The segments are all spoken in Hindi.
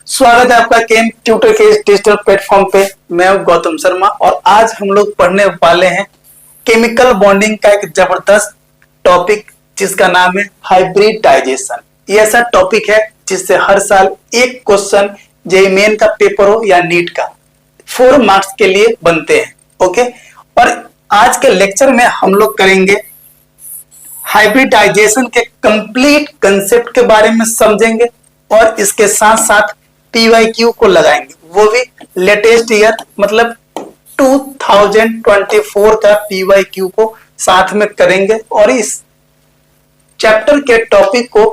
स्वागत है आपका केम ट्यूटर के डिजिटल प्लेटफॉर्म पे। मैं हूं गौतम शर्मा और आज हम लोग पढ़ने वाले हैं केमिकल बॉन्डिंग का एक जबरदस्त टॉपिक जिसका नाम है हाइब्रिडाइजेशन। ये ऐसा टॉपिक है जिससे हर साल एक क्वेश्चन जेईई मेन का पेपर हो या नीट का 4 मार्क्स के लिए बनते हैं। ओके, और आज के लेक्चर में हम लोग करेंगे हाइब्रिडाइजेशन के कंप्लीट कंसेप्ट के बारे में समझेंगे और इसके साथ साथ पीवाईक्यू को लगाएंगे, वो भी लेटेस्ट ईयर मतलब 2024 का पीवाईक्यू को साथ में करेंगे और इस चैप्टर के टॉपिक को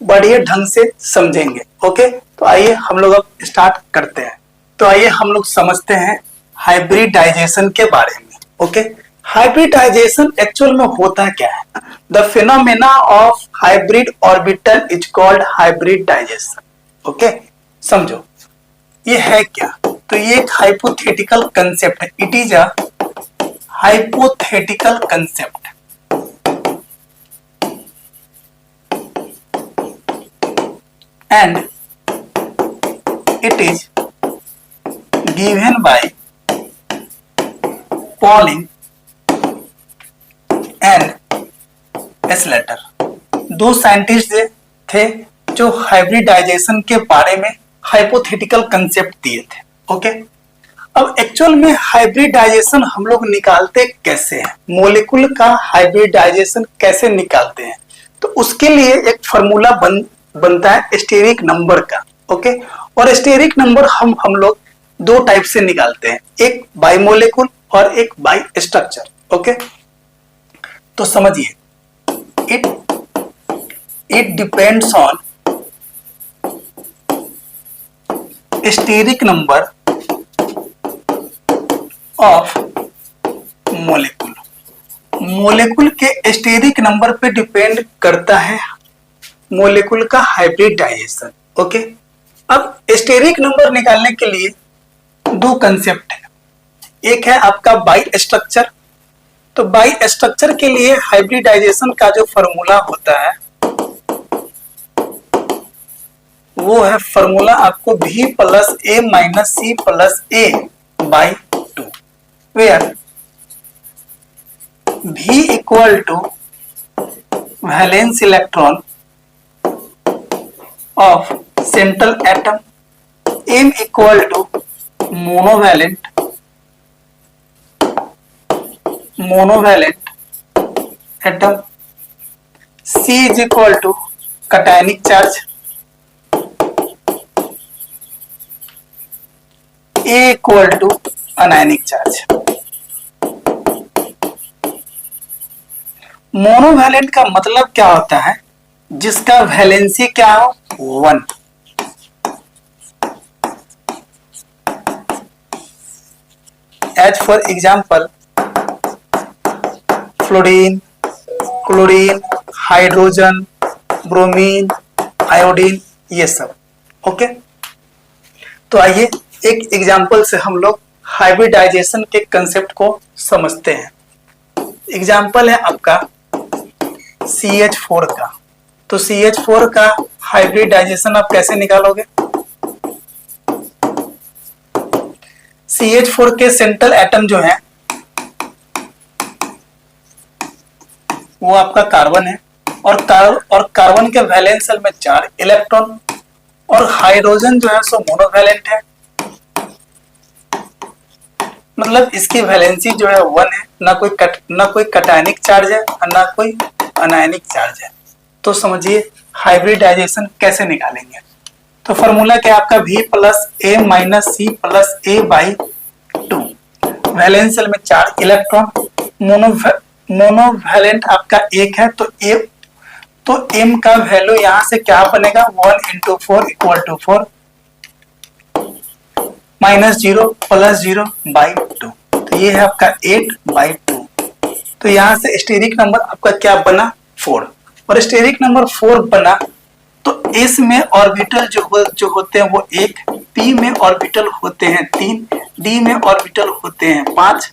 बढ़िया ढंग से समझेंगे। ओके, तो आइए हम लोग अब स्टार्ट करते हैं। तो आइए हम लोग समझते हैं हाइब्रिडाइजेशन के बारे में। ओके, हाइब्रिडाइजेशन एक्चुअल में होता क्या है? The phenomena of hybrid orbital is called hybridization. Okay, समझो ये है क्या। तो ये एक हाइपोथेटिकल कंसेप्ट है। It is a hypothetical concept and it is given by Pauling and Slater. दो साइंटिस्ट थे जो हाइब्रिडाइजेशन के बारे में हाइपोथेटिकल कंसेप्ट दिए थे। ओके, अब एक्चुअल में हाइब्रिडाइजेशन हम लोग निकालते कैसे हैं, मोलिकुल का हाइब्रिडाइजेशन कैसे निकालते हैं? तो उसके लिए एक फॉर्मूला बनता है स्टेरिक नंबर का। ओके, और स्टेरिक नंबर हम लोग दो टाइप से निकालते हैं, एक बाई मोलिकुल और एक बाई स्ट्रक्चर। ओके, तो समझिए it depends on steric number of molecule. Molecule के स्टेरिक नंबर पे डिपेंड करता है मोलिकुल का हाइब्रिडाइजेशन। ओके, अब स्टेरिक नंबर निकालने के लिए दो कंसेप्ट है। एक है आपका बाई स्ट्रक्चर। तो बाई स्ट्रक्चर के लिए हाइब्रिडाइजेशन का जो फॉर्मूला होता है वो है फॉर्मूला आपको V plus A minus C plus A by 2, where V equal to valence electron of central atom, M equal to monovalent atom, C is equal to cationic charge, A equal to anionic charge. Monovalent का मतलब क्या होता है? जिसका वैलेंसी क्या हो 1। As for example fluorine, chlorine, hydrogen, bromine, iodine, ये सब। ओके, तो आइए एक एग्जाम्पल से हम लोग हाइब्रिडाइजेशन के कंसेप्ट को समझते हैं। एग्जाम्पल है आपका CH4 का। तो CH4 का हाइब्रिडाइजेशन आप कैसे निकालोगे? CH4 के सेंट्रल एटम जो है वो आपका कार्बन है और कार्बन के वैलेंस शेल में 4 इलेक्ट्रॉन, और हाइड्रोजन जो है सो मोनोवैलेंट है, मतलब इसकी वैलेंसी जो है 1 है, ना कोई कैटायनिक चार्ज है और ना कोई अनायनिक चार्ज है। तो समझिए हाइब्रिडाइजेशन कैसे निकालेंगे। तो फॉर्मूला क्या है आपका V plus A minus C plus A by 2। Valence shell में 4 इलेक्ट्रॉन, मोनोवैलेंट आपका 1 है, तो M का वैल्यू यहां से क्या बनेगा 1 into 4 equal to 4 minus 0 plus 0 by 2। तो ये है आपका 8 बाई 2। तो यहां से स्टेरिक नंबर आपका क्या बना 4, और स्टेरिक नंबर 4 बना तो S में ऑर्बिटल जो होते हैं वो 1, P में ऑर्बिटल होते हैं 3, D में ऑर्बिटल होते हैं 5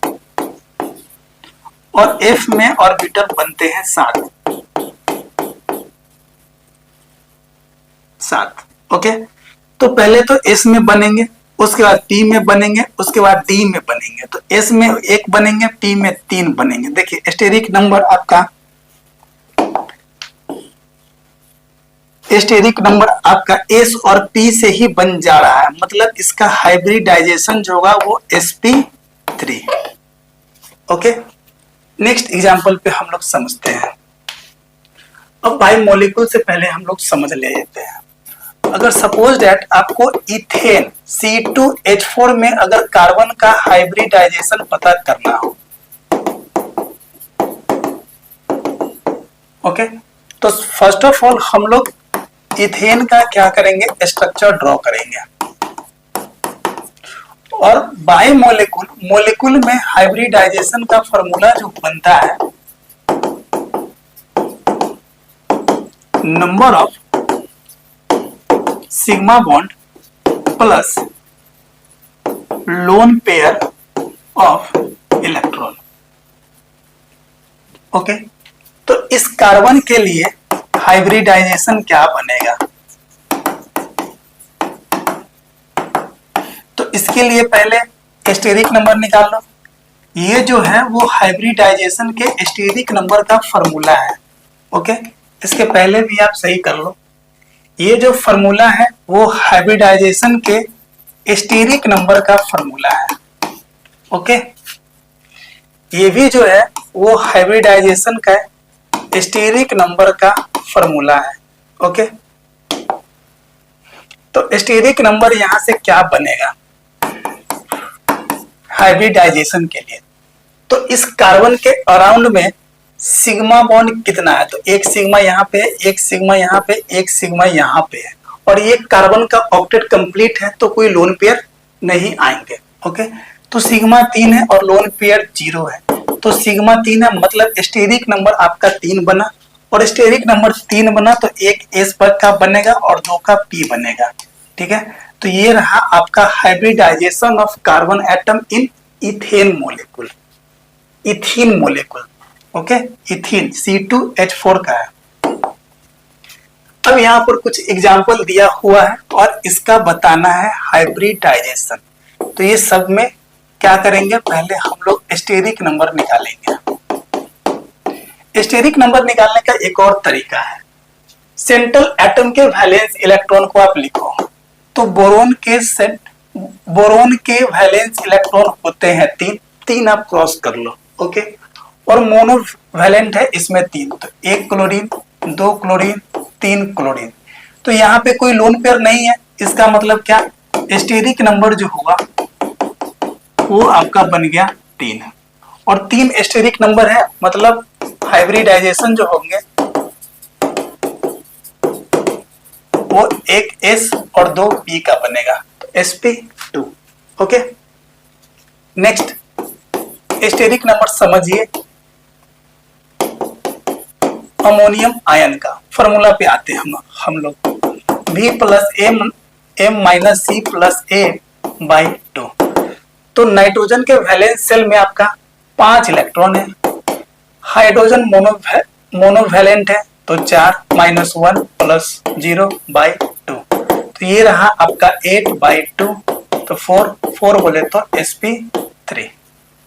और F में ऑर्बिटल बनते हैं 7। ओके, तो पहले तो S में बनेंगे, उसके बाद P में बनेंगे, उसके बाद D में बनेंगे। तो S में 1 बनेंगे, P में 3 बनेंगे। देखिए स्टेरिक नंबर आपका S और P से ही बन जा रहा है, मतलब इसका हाइब्रिडाइजेशन जो होगा वो sp3। ओके, नेक्स्ट एग्जांपल पे हम लोग समझते हैं। अब बाई मॉलिक्यूल से पहले हम लोग समझ लेते हैं। अगर सपोज दैट आपको इथेन C2H4 में अगर कार्बन का हाइब्रिडाइजेशन पता करना हो, ओके, तो फर्स्ट ऑफ ऑल हम लोग इथेन का क्या करेंगे, स्ट्रक्चर ड्रॉ करेंगे। और बाई मॉलिक्यूल में हाइब्रिडाइजेशन का फॉर्मूला जो बनता है, number of sigma bond plus lone pair of electron. Okay, तो इस कार्बन के लिए हाइब्रिडाइजेशन क्या बनेगा, तो इसके लिए पहले स्टेरिक नंबर निकाल लो। ये जो है वो हाइब्रिडाइजेशन के स्टेरिक नंबर का फॉर्मूला है। ओके, इसके पहले भी आप सही कर लो। ये जो फॉर्मूला है वो हाइब्रिडाइजेशन के स्टेरिक नंबर का फॉर्मूला है। ओके, ये भी जो है वो हाइब्रिडाइजेशन का स्टेरिक नंबर का फॉर्मूला है। ओके, तो स्टेरिक नंबर यहां से क्या बनेगा हाइब्रिडाइजेशन के लिए, तो इस कार्बन के अराउंड में सिग्मा बॉन्ड कितना है, तो एक सिग्मा यहाँ पे, एक सिग्मा यहाँ पे, एक सिग्मा यहाँ पे है। और ये कार्बन का ऑक्टेट कंप्लीट है तो कोई लोन पेयर नहीं आएंगे। ओके, तो सिग्मा 3 है और लोन पेयर 0 है, तो सिग्मा 3 है, मतलब स्टेरिक नंबर आपका 3 बना। और स्टेरिक नंबर 3 बना तो एक S पर का बनेगा और 2 का P बनेगा। ठीक है, तो ये रहा आपका hybridisation of carbon atom in ethane molecule, ethene molecule. Okay, ethene C2H4 का है। अब यहाँ पर कुछ एग्जाम्पल दिया हुआ है और इसका बताना है हाइब्रिडाइजेशन। तो ये सब में क्या करेंगे, पहले हम लोग स्टेरिक नंबर निकालेंगे। स्टेरिक नंबर निकालने का एक और तरीका है, सेंट्रल एटम के वैलेंस इलेक्ट्रॉन को आप लिखो। तो बोरोन के वैलेंस इलेक्ट्रॉन होते हैं 3 आप क्रॉस कर लो। ओके, और मोनो वैलेंट है इसमें 3, तो 1 क्लोरीन, 2 क्लोरीन, 3 क्लोरीन। तो यहाँ पे कोई लोन पेयर नहीं है, इसका मतलब क्या, स्टेरिक नंबर जो होगा वो आपका बन गया 3। और 3 स्टेरिक नंबर है, मतलब हाइब्रिडाइजेशन जो होंगे वो एक S और 2 P का बनेगा, तो sp2। Okay, next steric number समझिए। अमोनियम आयन का फॉर्मूला पे आते हैं हम लोग, V plus M minus C plus A/2। तो नाइट्रोजन के वैलेंस सेल में आपका 5 इलेक्ट्रॉन है, हाइड्रोजन मोनोवैलेंट है तो 4 -1 प्लस 0/2। तो ये रहा आपका 8/2, तो 4 बोले तो sp3।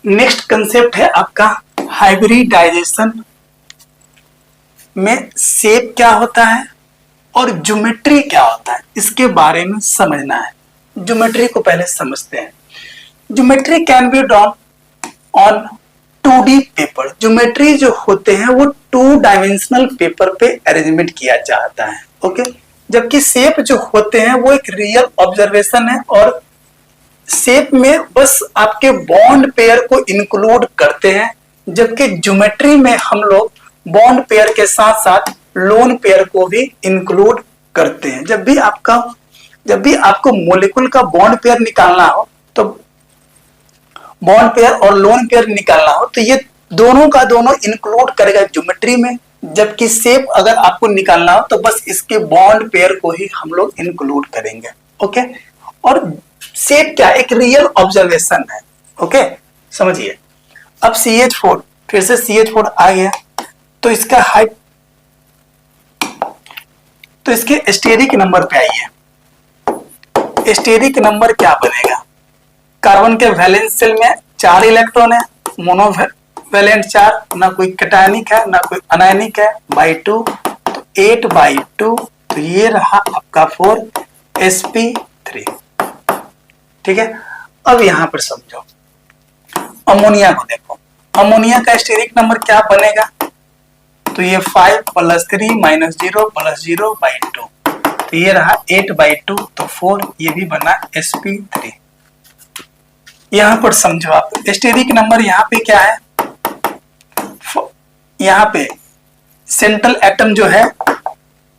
नेक्स्ट कंसेप्ट है आपका हाइब्रिडाइजेशन में शेप क्या होता है और ज्योमेट्री क्या होता है, इसके बारे में समझना है। ज्योमेट्री को पहले समझते हैं। Geometry can be drawn on 2D paper. Geometry जो होते हैं वो 2 डायमेंशनल पेपर पे अरेंजमेंट किया जाता है। ओके, जबकि शेप जो होते हैं वो एक रियल ऑब्जर्वेशन है और शेप में बस आपके बॉन्ड पेयर को इंक्लूड करते हैं, जबकि ज्योमेट्री में हम लोग बॉन्ड पेयर के साथ साथ लोन पेयर को भी इंक्लूड करते हैं। जब भी आपको मोलेकुल का बॉन्ड पेयर निकालना हो, तो बॉन्ड पेयर और लोन पेयर निकालना हो, तो ये दोनों का दोनों इंक्लूड करेगा ज्योमेट्री में। जबकि शेप अगर आपको निकालना हो तो बस इसके बॉन्ड पेयर को ही हम लोग इंक्लूड करेंगे। ओके, और शेप क्या, एक रियल ऑब्जर्वेशन है। ओके, समझिए। अब CH4, फिर से CH4 आ गया, तो इसका हाइट, तो इसके स्टेरिक नंबर पे आइए। स्टेरिक नंबर क्या बनेगा? कार्बन के वैलेंस शेल में 4 इलेक्ट्रॉन है, मोनोवैलेंट 4, ना कोई कैटायनिक है ना कोई अनायनिक है, बाई 2, तो 8/2, तो ये रहा आपका 4 sp3। ठीक है, अब यहां पर समझो, अमोनिया को देखो, अमोनिया का स्टेरिक नंबर क्या बनेगा? तो ये 5 + 3 - 0 + 0/2, तो ये रहा 8/2, तो 4, ये भी बना sp3। यहां पर समझो आप, स्टेरिक नंबर यहाँ पे क्या है? यहाँ पे सेंट्रल एटम जो है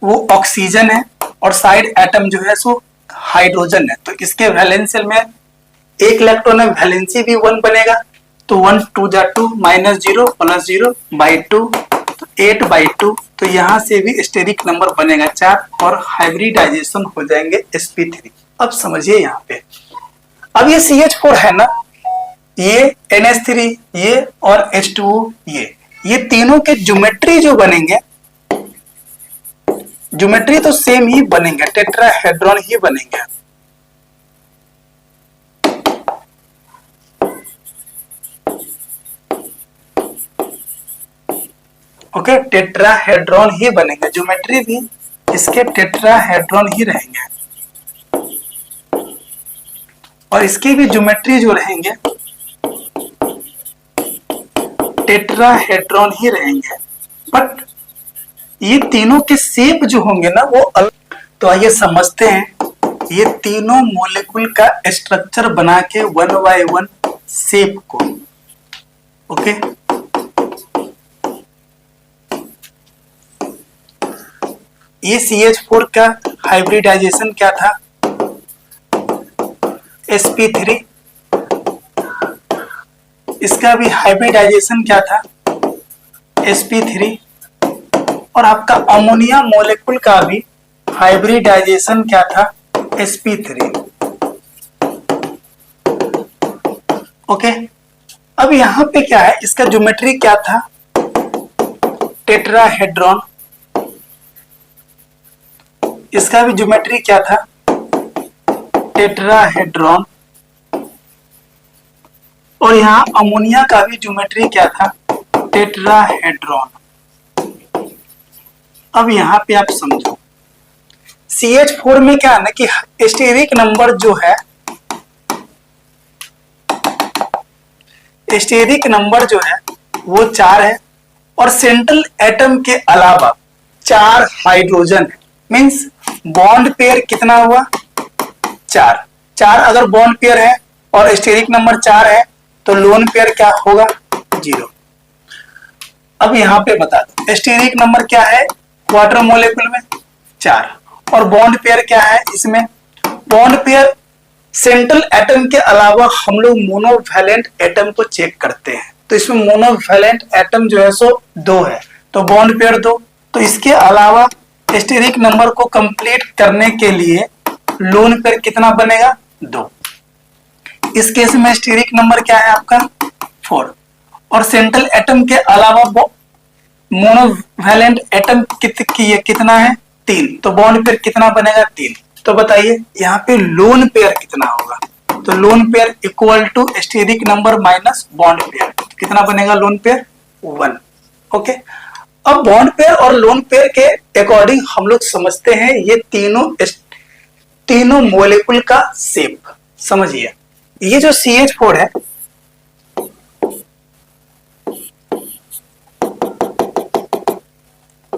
वो ऑक्सीजन है और साइड एटम जो है सो हाइड्रोजन है, तो इसके वैलेंस शेल में एक इलेक्ट्रॉन है, वैलेंसी भी 1 बनेगा, तो 1 2 जा 2 -0 + 0/2, तो 8/2, तो यहां से भी स्टेरिक नंबर बनेगा 4 और हाइब्रिडाइजेशन हो जाएंगे sp3। अब समझिए यहाँ पे, अब ये CH4 है ना, ये NH3, ये और H2O, ये तीनों के ज्योमेट्री जो बनेंगे, ज्योमेट्री तो सेम ही बनेंगे, टेट्राहेड्रॉन ही बनेंगे। ओके, टेट्राहेड्रॉन ही बनेंगे, ज्योमेट्री भी इसके टेट्राहेड्रॉन ही रहेंगे और इसकी भी ज्योमेट्री जो रहेंगे टेट्राहेड्रॉन ही रहेंगे, बट ये तीनों के शेप जो होंगे ना वो अलग। तो आइए समझते हैं ये तीनों मॉलिक्यूल का स्ट्रक्चर बना के 1 बाय 1 शेप को। ओके, ये CH4 का हाइब्रिडाइजेशन क्या था? sp3। इसका भी हाइब्रिडाइजेशन क्या था? sp3। और आपका अमोनिया मॉलिक्यूल का भी हाइब्रिडाइजेशन क्या था? sp3। ओके, अब यहां पे क्या है, इसका ज्योमेट्री क्या था? टेट्राहेड्रॉन। इसका भी ज्योमेट्री क्या था? टेट्राहेड्रॉन। और यहां अमोनिया का भी ज्योमेट्री क्या था? टेट्राहेड्रॉन। अब यहां पे आप समझो, CH4 में क्या है ना कि स्टेरिक नंबर जो है, स्टेरिक नंबर जो है वो 4 है और सेंट्रल एटम के अलावा 4 हाइड्रोजन है, मींस बॉन्ड पेयर कितना हुआ? 4। 4 अगर बॉन्ड पेयर है और स्टेरिक नंबर 4 है तो लोन पेयर क्या होगा? 0। अब यहां पे बता दो स्टेरिक नंबर क्या है वाटर मॉलिक्यूल में? 4। और बॉन्ड पेयर क्या है इसमें? बॉन्ड पेयर सेंट्रल एटम के अलावा हम लोग मोनोवैलेंट एटम को चेक करते हैं, तो इसमें मोनोवैलेंट एटम जो है सो 2 है, तो बॉन्ड पेयर 2। तो इसके अलावा स्टेरिक नंबर को कंप्लीट करने के लिए लोन पेयर कितना बनेगा? 2। इस केस में स्टेरिक नंबर क्या है आपका? 4। और सेंट्रल एटम के अलावा मोनोवैलेंट एटम कितना है? 3। तो बॉन्ड पेयर कितना बनेगा? 3। तो बताइए यहाँ पे लोन पेयर कितना होगा? तो lone pair equal to steric number minus bond pair, कितना बनेगा लोन पेयर? 1। ओके, अब बॉन्ड पेयर और लोन पेयर के अकॉर्डिंग हम लोग समझते हैं ये तीनों मॉलिक्यूल का शेप। समझिए, ये जो CH4 है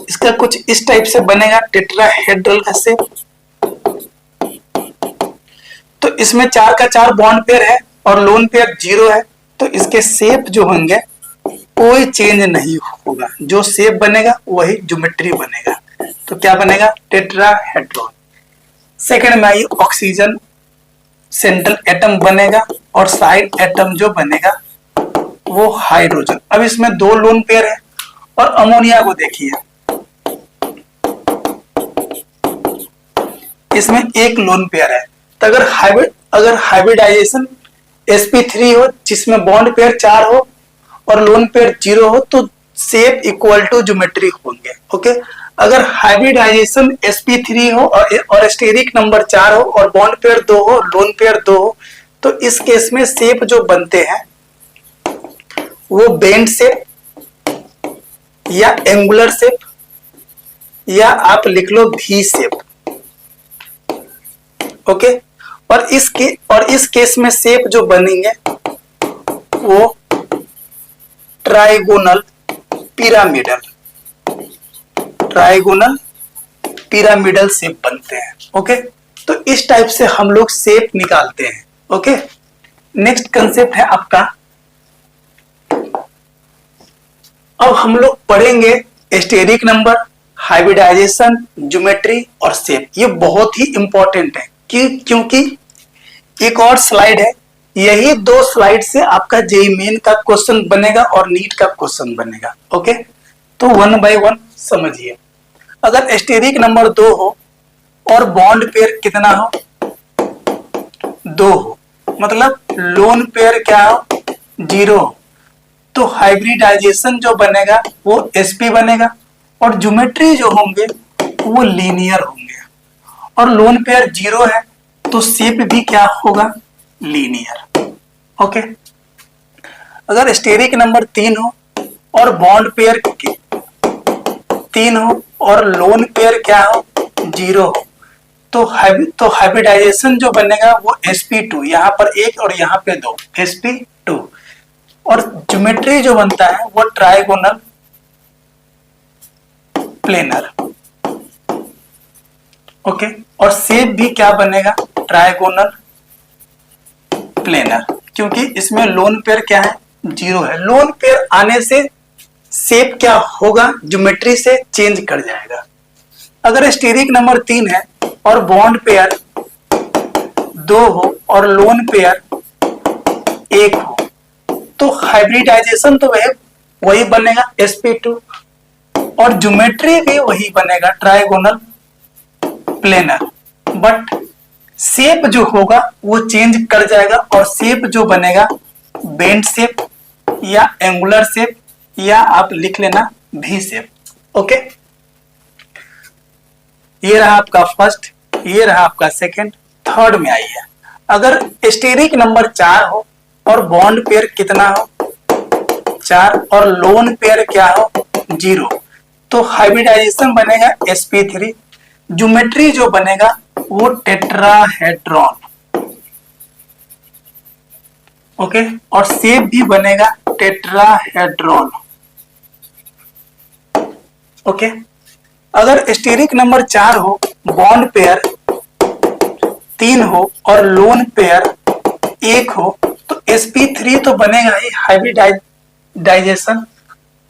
इसका कुछ इस टाइप से बनेगा, टेट्राहेड्रल का शेप। तो इसमें 4 का 4 बॉन्ड पेयर है और लोन पेयर 0 है, तो इसके शेप जो होंगे कोई चेंज नहीं होगा, जो शेप बनेगा वही ज्योमेट्री बनेगा। तो क्या बनेगा? टेट्राहेड्रॉन। सेकंड में आइए, ऑक्सीजन सेंट्रल एटम बनेगा और साइड एटम जो बनेगा वो हाइड्रोजन। अब इसमें 2 लोन पेयर है और अमोनिया को देखिए, इसमें 1 लोन पेयर है। तो अगर हाइब्रिडाइजेशन sp3 हो जिसमें बॉन्ड पेयर 4 हो और लोन पेयर 0 हो तो शेप इक्वल टू ज्योमेट्री होंगे। ओके, अगर हाइब्रिडाइजेशन sp3 हो और स्टेरिक नंबर 4 हो और बॉन्ड पेयर 2 हो, लोन पेयर 2 हो, तो इस केस में शेप जो बनते हैं वो बेंड शेप या एंगुलर शेप या आप लिख लो भी शेप। ओके, और इस केस में शेप जो बनेंगे वो ट्राइगोनल पिरामिडल शेप बनते हैं। ओके, तो इस टाइप से हम लोग शेप निकालते हैं। ओके, नेक्स्ट कंसेप्ट है आपका, अब हम लोग पढ़ेंगे स्टेरिक नंबर, हाइब्रिडाइजेशन, ज्योमेट्री और शेप। ये बहुत ही इंपॉर्टेंट है क्योंकि एक और स्लाइड है, यही 2 स्लाइड से आपका जेईई मेन का क्वेश्चन बनेगा और नीट का क्वेश्चन बनेगा। ओके, तो 1 बाय 1 समझिए। अगर स्टेरिक नंबर 2 हो और बॉन्ड पेयर कितना हो, 2 हो, मतलब लोन पेयर क्या हो, 0 हो, तो हाइब्रिडाइजेशन जो बनेगा वो sp बनेगा और ज्योमेट्री जो होंगे वो लीनियर होंगे। और लोन पेयर 0 है तो शेप भी क्या होगा, लीनियर। ओके, अगर स्टेरिक नंबर 3 हो और बॉन्ड पेयर 3 हो और लोन पेयर क्या हो, 0 हो, तो हाइब्रिडाइजेशन जो बनेगा वो sp2, यहाँ पर 1 और यहाँ पे 2, sp2। और ज्योमेट्री जो बनता है वो ट्राइगोनल प्लेनर। ओके, और शेप भी क्या बनेगा, ट्राइगोनल प्लेनर, क्योंकि इसमें लोन पेयर क्या है, 0 है। लोन पेयर आने से शेप क्या होगा, ज्योमेट्री से चेंज कर जाएगा। अगर स्टेरिक नंबर 3 है और बॉन्ड पेयर 2 हो और लोन पेयर 1 हो, तो हाइब्रिडाइजेशन तो वही बनेगा sp2 और ज्योमेट्री भी वही बनेगा, ट्राइगोनल प्लेनर। बट शेप जो होगा वो चेंज कर जाएगा और शेप जो बनेगा बेंड शेप या एंगुलर शेप या आप लिख लेना भी शेप। ओके, ये रहा आपका फर्स्ट, ये रहा आपका सेकंड। थर्ड में आई है, अगर स्टेरिक नंबर 4 हो और बॉन्ड पेयर कितना हो, 4 और लोन पेयर क्या हो, 0, तो हाइब्रिडाइजेशन बनेगा sp3, ज्योमेट्री जो बनेगा वो टेट्राहेड्रॉन। ओके, और शेप भी बनेगा टेट्राहेड्रॉन। ओके, अगर स्टेरिक नंबर 4 हो, बॉन्ड पेयर 3 हो और लोन पेयर 1 हो, तो sp3 तो बनेगा ही हाइब्रिडाइजेशन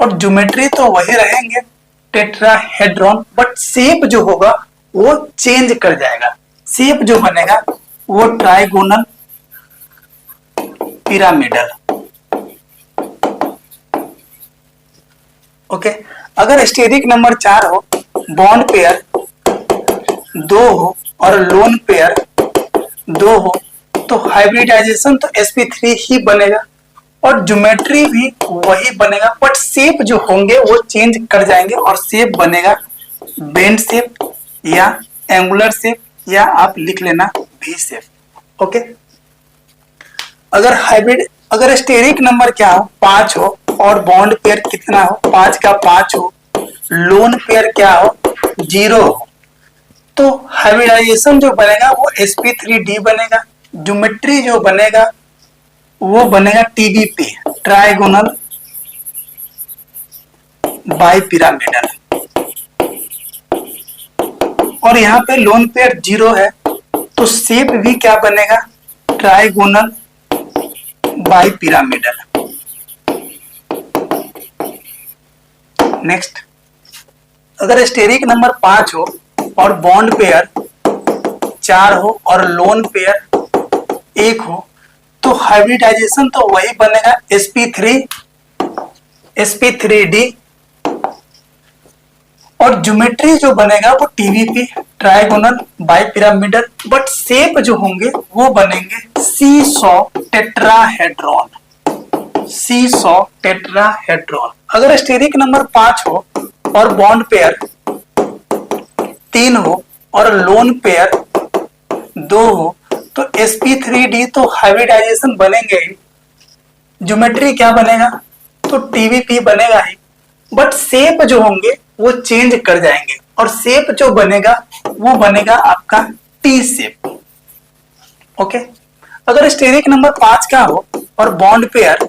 और ज्योमेट्री तो वही रहेंगे टेट्राहेड्रॉन, बट शेप जो होगा वो चेंज कर जाएगा। शेप जो बनेगा वो ट्राइगोनल पिरामिडल। ओके, अगर स्टेरिक नंबर 4 हो, बॉन्ड पेयर 2 हो और लोन पेयर 2 हो, तो हाइब्रिडाइजेशन तो sp3 ही बनेगा और ज्योमेट्री भी वही बनेगा, बट शेप जो होंगे वो चेंज कर जाएंगे और शेप बनेगा बेंड शेप या एंगुलर शेप या आप लिख लेना भी शेप। ओके, अगर स्टेरिक नंबर क्या हो, 5 हो और बॉन्ड पेयर कितना हो, 5 का 5 हो, लोन पेयर क्या हो, 0 हो, तो हाइब्रिडाइजेशन जो बनेगा वो sp3d बनेगा, ज्योमेट्री जो बनेगा वो बनेगा TBP, ट्राइगोनल बाइपिरामिडल। और यहाँ पे लोन पेयर 0 है तो शेप भी क्या बनेगा, ट्राइगोनल बाइपिरामिडल। नेक्स्ट, अगर स्टेरिक नंबर 5 हो और बॉन्ड पेयर 4 हो और लोन पेयर 1 हो, तो हाइब्रिडाइजेशन तो वही बनेगा sp3d और ज्योमेट्री जो बनेगा वो TBP, trigonal bipyramidal, but shape जो होंगे वो बनेंगे सीसॉ टेट्राहेड्रॉन। अगर स्टेरिक नंबर 5 हो और बॉन्ड पेयर 3 हो और लोन पेयर 2 हो तो sp3d तो हाइब्रिडाइजेशन बनेंगे ही, ज्योमेट्री क्या बनेगा तो टीवीपी बनेगा ही, बट शेप जो होंगे वो चेंज कर जाएंगे और शेप जो बनेगा वो बनेगा आपका टी शेप। ओके, अगर स्टेरिक नंबर 5 का हो और बॉन्ड पेयर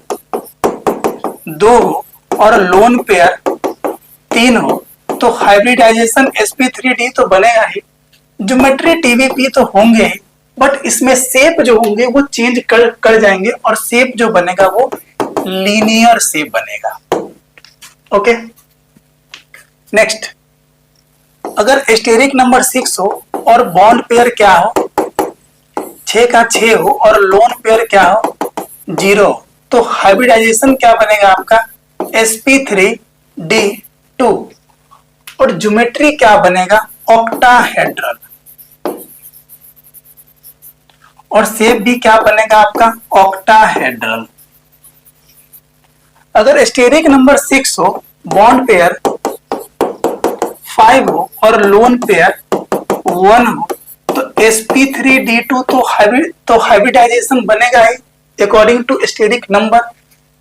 2 हो और लोन पेयर 3 हो तो हाइब्रिडाइजेशन sp3d तो बनेगा ही, ज्योमेट्री टीवीपी तो होंगे ही, बट इसमें शेप जो होंगे वो चेंज कर जाएंगे और शेप जो बनेगा वो लीनियर शेप बनेगा। ओके, नेक्स्ट, अगर स्टेरिक नंबर 6 हो और बॉन्ड पेयर क्या हो 6 का 6 हो और लोन पेयर क्या हो 0 तो हाइब्रिडाइजेशन क्या बनेगा आपका sp3d2 और ज्योमेट्री क्या बनेगा ऑक्टाहेड्रल और शेप भी क्या बनेगा आपका ऑक्टाहेड्रल। अगर स्टेरिक नंबर 6 हो बॉन्ड पेयर 5 हो और लोन पेयर 1 हो तो sp3d2 तो हाइब्रिडाइजेशन बनेगा ही according to steric number,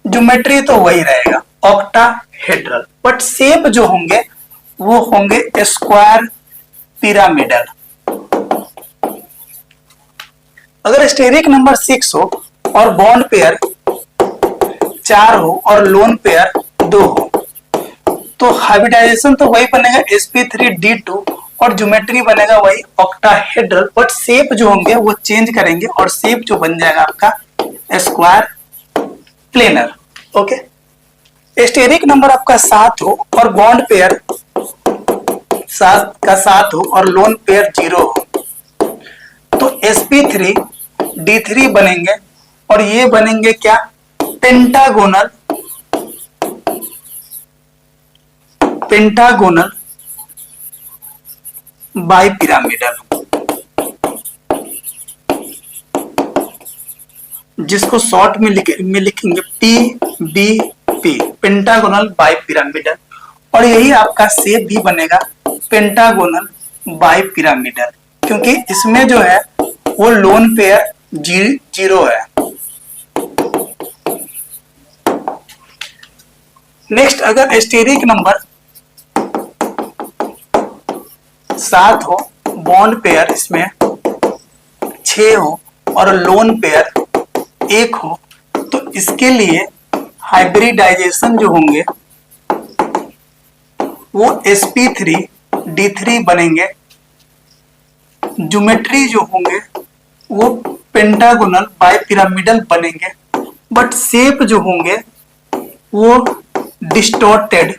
geometry तो वही रहेगा ऑक्टाहेड्रल, बट शेप जो होंगे वो होंगे स्क्वायर पिरामिडल। अगर स्टेरिक नंबर 6 हो और बॉन्ड पेयर 4 हो और लोन पेयर 2 हो तो हाइब्रिडाइजेशन तो वही बनेगा sp3d2 और ज्योमेट्री बनेगा वही ऑक्टाहेड्रल, बट शेप जो होंगे वो चेंज करेंगे और शेप जो बन जाएगा आपका square planar. Okay, steric number आपका 7 हो और बॉन्ड पेयर 7 हो और लोन पेयर 0 हो तो sp3d3 बनेंगे और ये बनेंगे क्या पेंटागोनल बाइपिरामिडल, जिसको शॉर्ट में लिखेंगे PBP, पेंटागोनल बाइपिरामिडल, और यही आपका शेप भी बनेगा पेंटागोनल बाइपिरामिडल क्योंकि इसमें जो है वो लोन पेयर 0 है। नेक्स्ट, अगर स्टेरिक नंबर 7 हो बॉन्ड पेयर इसमें 6 हो और लोन पेयर 1 हो तो इसके लिए हाइब्रिडाइजेशन जो होंगे वो sp3d3 बनेंगे, ज्योमेट्री जो होंगे वो पेंटागोनल बाइपिरामिडल बनेंगे, बट शेप जो होंगे वो डिस्टॉर्टेड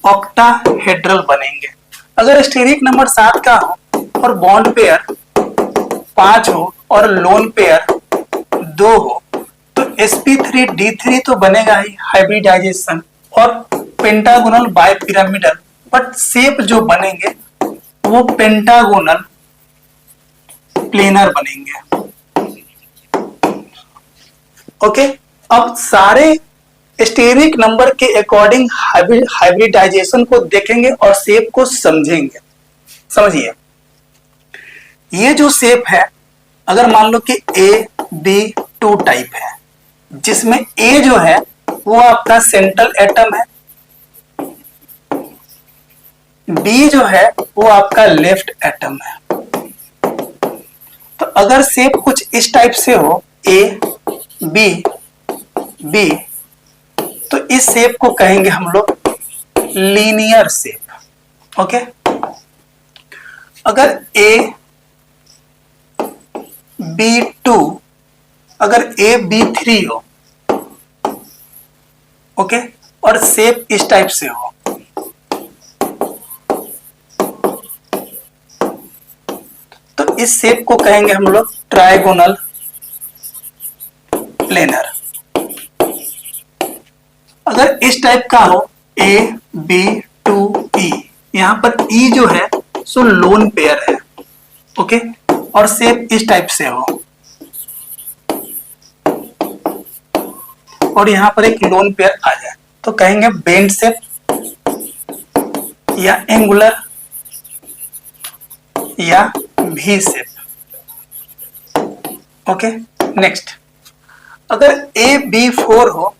ऑक्टाहेड्रल बनेंगे। अगर स्टेरिक नंबर 7 का हो और बॉन्ड पेयर 5 हो और लोन पेयर 2 हो तो sp3d3 तो बनेगा ही हाइब्रिडाइजेशन और पेंटागोनल बाइपिरामिडल, बट शेप जो बनेंगे वो पेंटागोनल प्लेनर बनेंगे। ओके, अब सारे स्टेरिक नंबर के अकॉर्डिंग हाइब्रिडाइजेशन को देखेंगे और शेप को समझेंगे। समझिए, ये जो शेप है अगर मान लो कि AB2 टाइप है जिसमें A जो है वो आपका सेंट्रल एटम है, B जो है वो आपका लेफ्ट एटम है, तो अगर शेप कुछ इस टाइप से हो AB तो इस शेप को कहेंगे हम लोग लीनियर शेप। ओके, अगर AB2 अगर AB3 हो ओके और शेप इस टाइप से हो तो इस शेप को कहेंगे हम लोग ट्रायगोनल प्लेनर। अगर इस टाइप का हो AB2E, यहां पर E जो है सो लोन पेयर है, ओके, और शेप इस टाइप से हो और यहां पर एक लोन पेयर आ जाए तो कहेंगे बेंड शेप या एंगुलर या V शेप। ओके, नेक्स्ट, अगर AB4 हो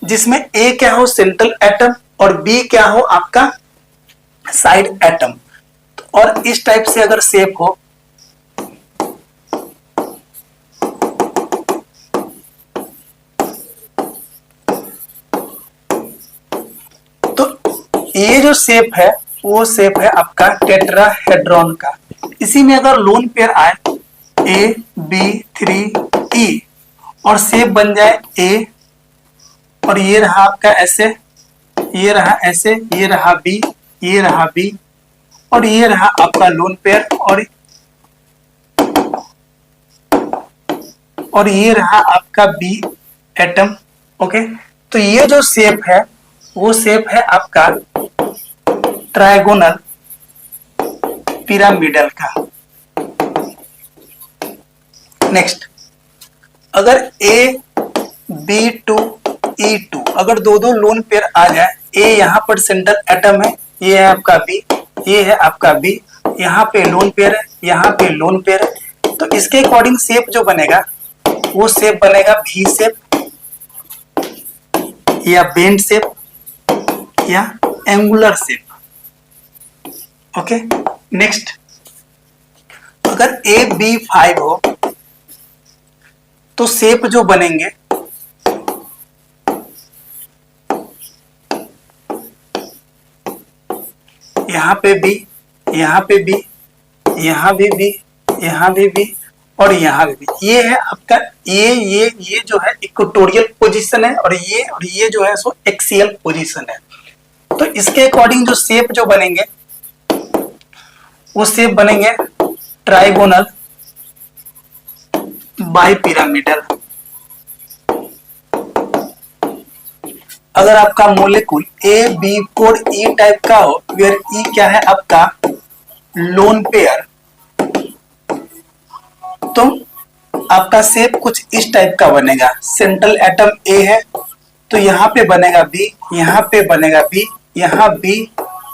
जिसमें A क्या हो सेंट्रल एटम और B क्या हो आपका साइड एटम, और इस टाइप से अगर शेप हो तो ये जो शेप है वो शेप है आपका टेट्राहेड्रॉन का। इसी में अगर लोन पेयर आए AB3E और शेप बन जाए A, और ये रहा आपका ऐसे, ये रहा ऐसे, ये रहा B, ये रहा B, और ये रहा आपका लोन पेयर, और ये रहा आपका B एटम। ओके, तो ये जो शेप है वो शेप है आपका ट्रायगोनल पिरामिडल का। नेक्स्ट, अगर AB2E2 अगर दो लोन पेयर आ जाए, A यहाँ पर सेंट्रल एटम है, ये है आपका B, ये है आपका B, यहाँ पे लोन पेयर है, यहाँ पे लोन पेयर है, तो इसके अकॉर्डिंग शेप जो बनेगा वो शेप बनेगा V शेप या बेंड शेप या एंगुलर शेप। ओके, नेक्स्ट, अगर AB5 हो तो शेप जो बनेंगे यहाँ पे B, यहाँ पे B, यहाँ भी B, यहाँ भी B, और यहाँ भी B। ये है आपका ये जो है इक्वेटोरियल पोजीशन है, और ये जो है सो एक्सियल पोजीशन है। तो इसके अकॉर्डिंग जो शेप जो बनेंगे वो शेप बनेंगे ट्राइगोनल बाइपिरामिडल। अगर आपका मोलेकुल AB4E टाइप का हो, वेयर E क्या है आपका लोन पेयर, तो आपका शेप कुछ इस टाइप का बनेगा। सेंट्रल एटम A है तो यहाँ पे बनेगा B, यहाँ पे बनेगा B, यहाँ B,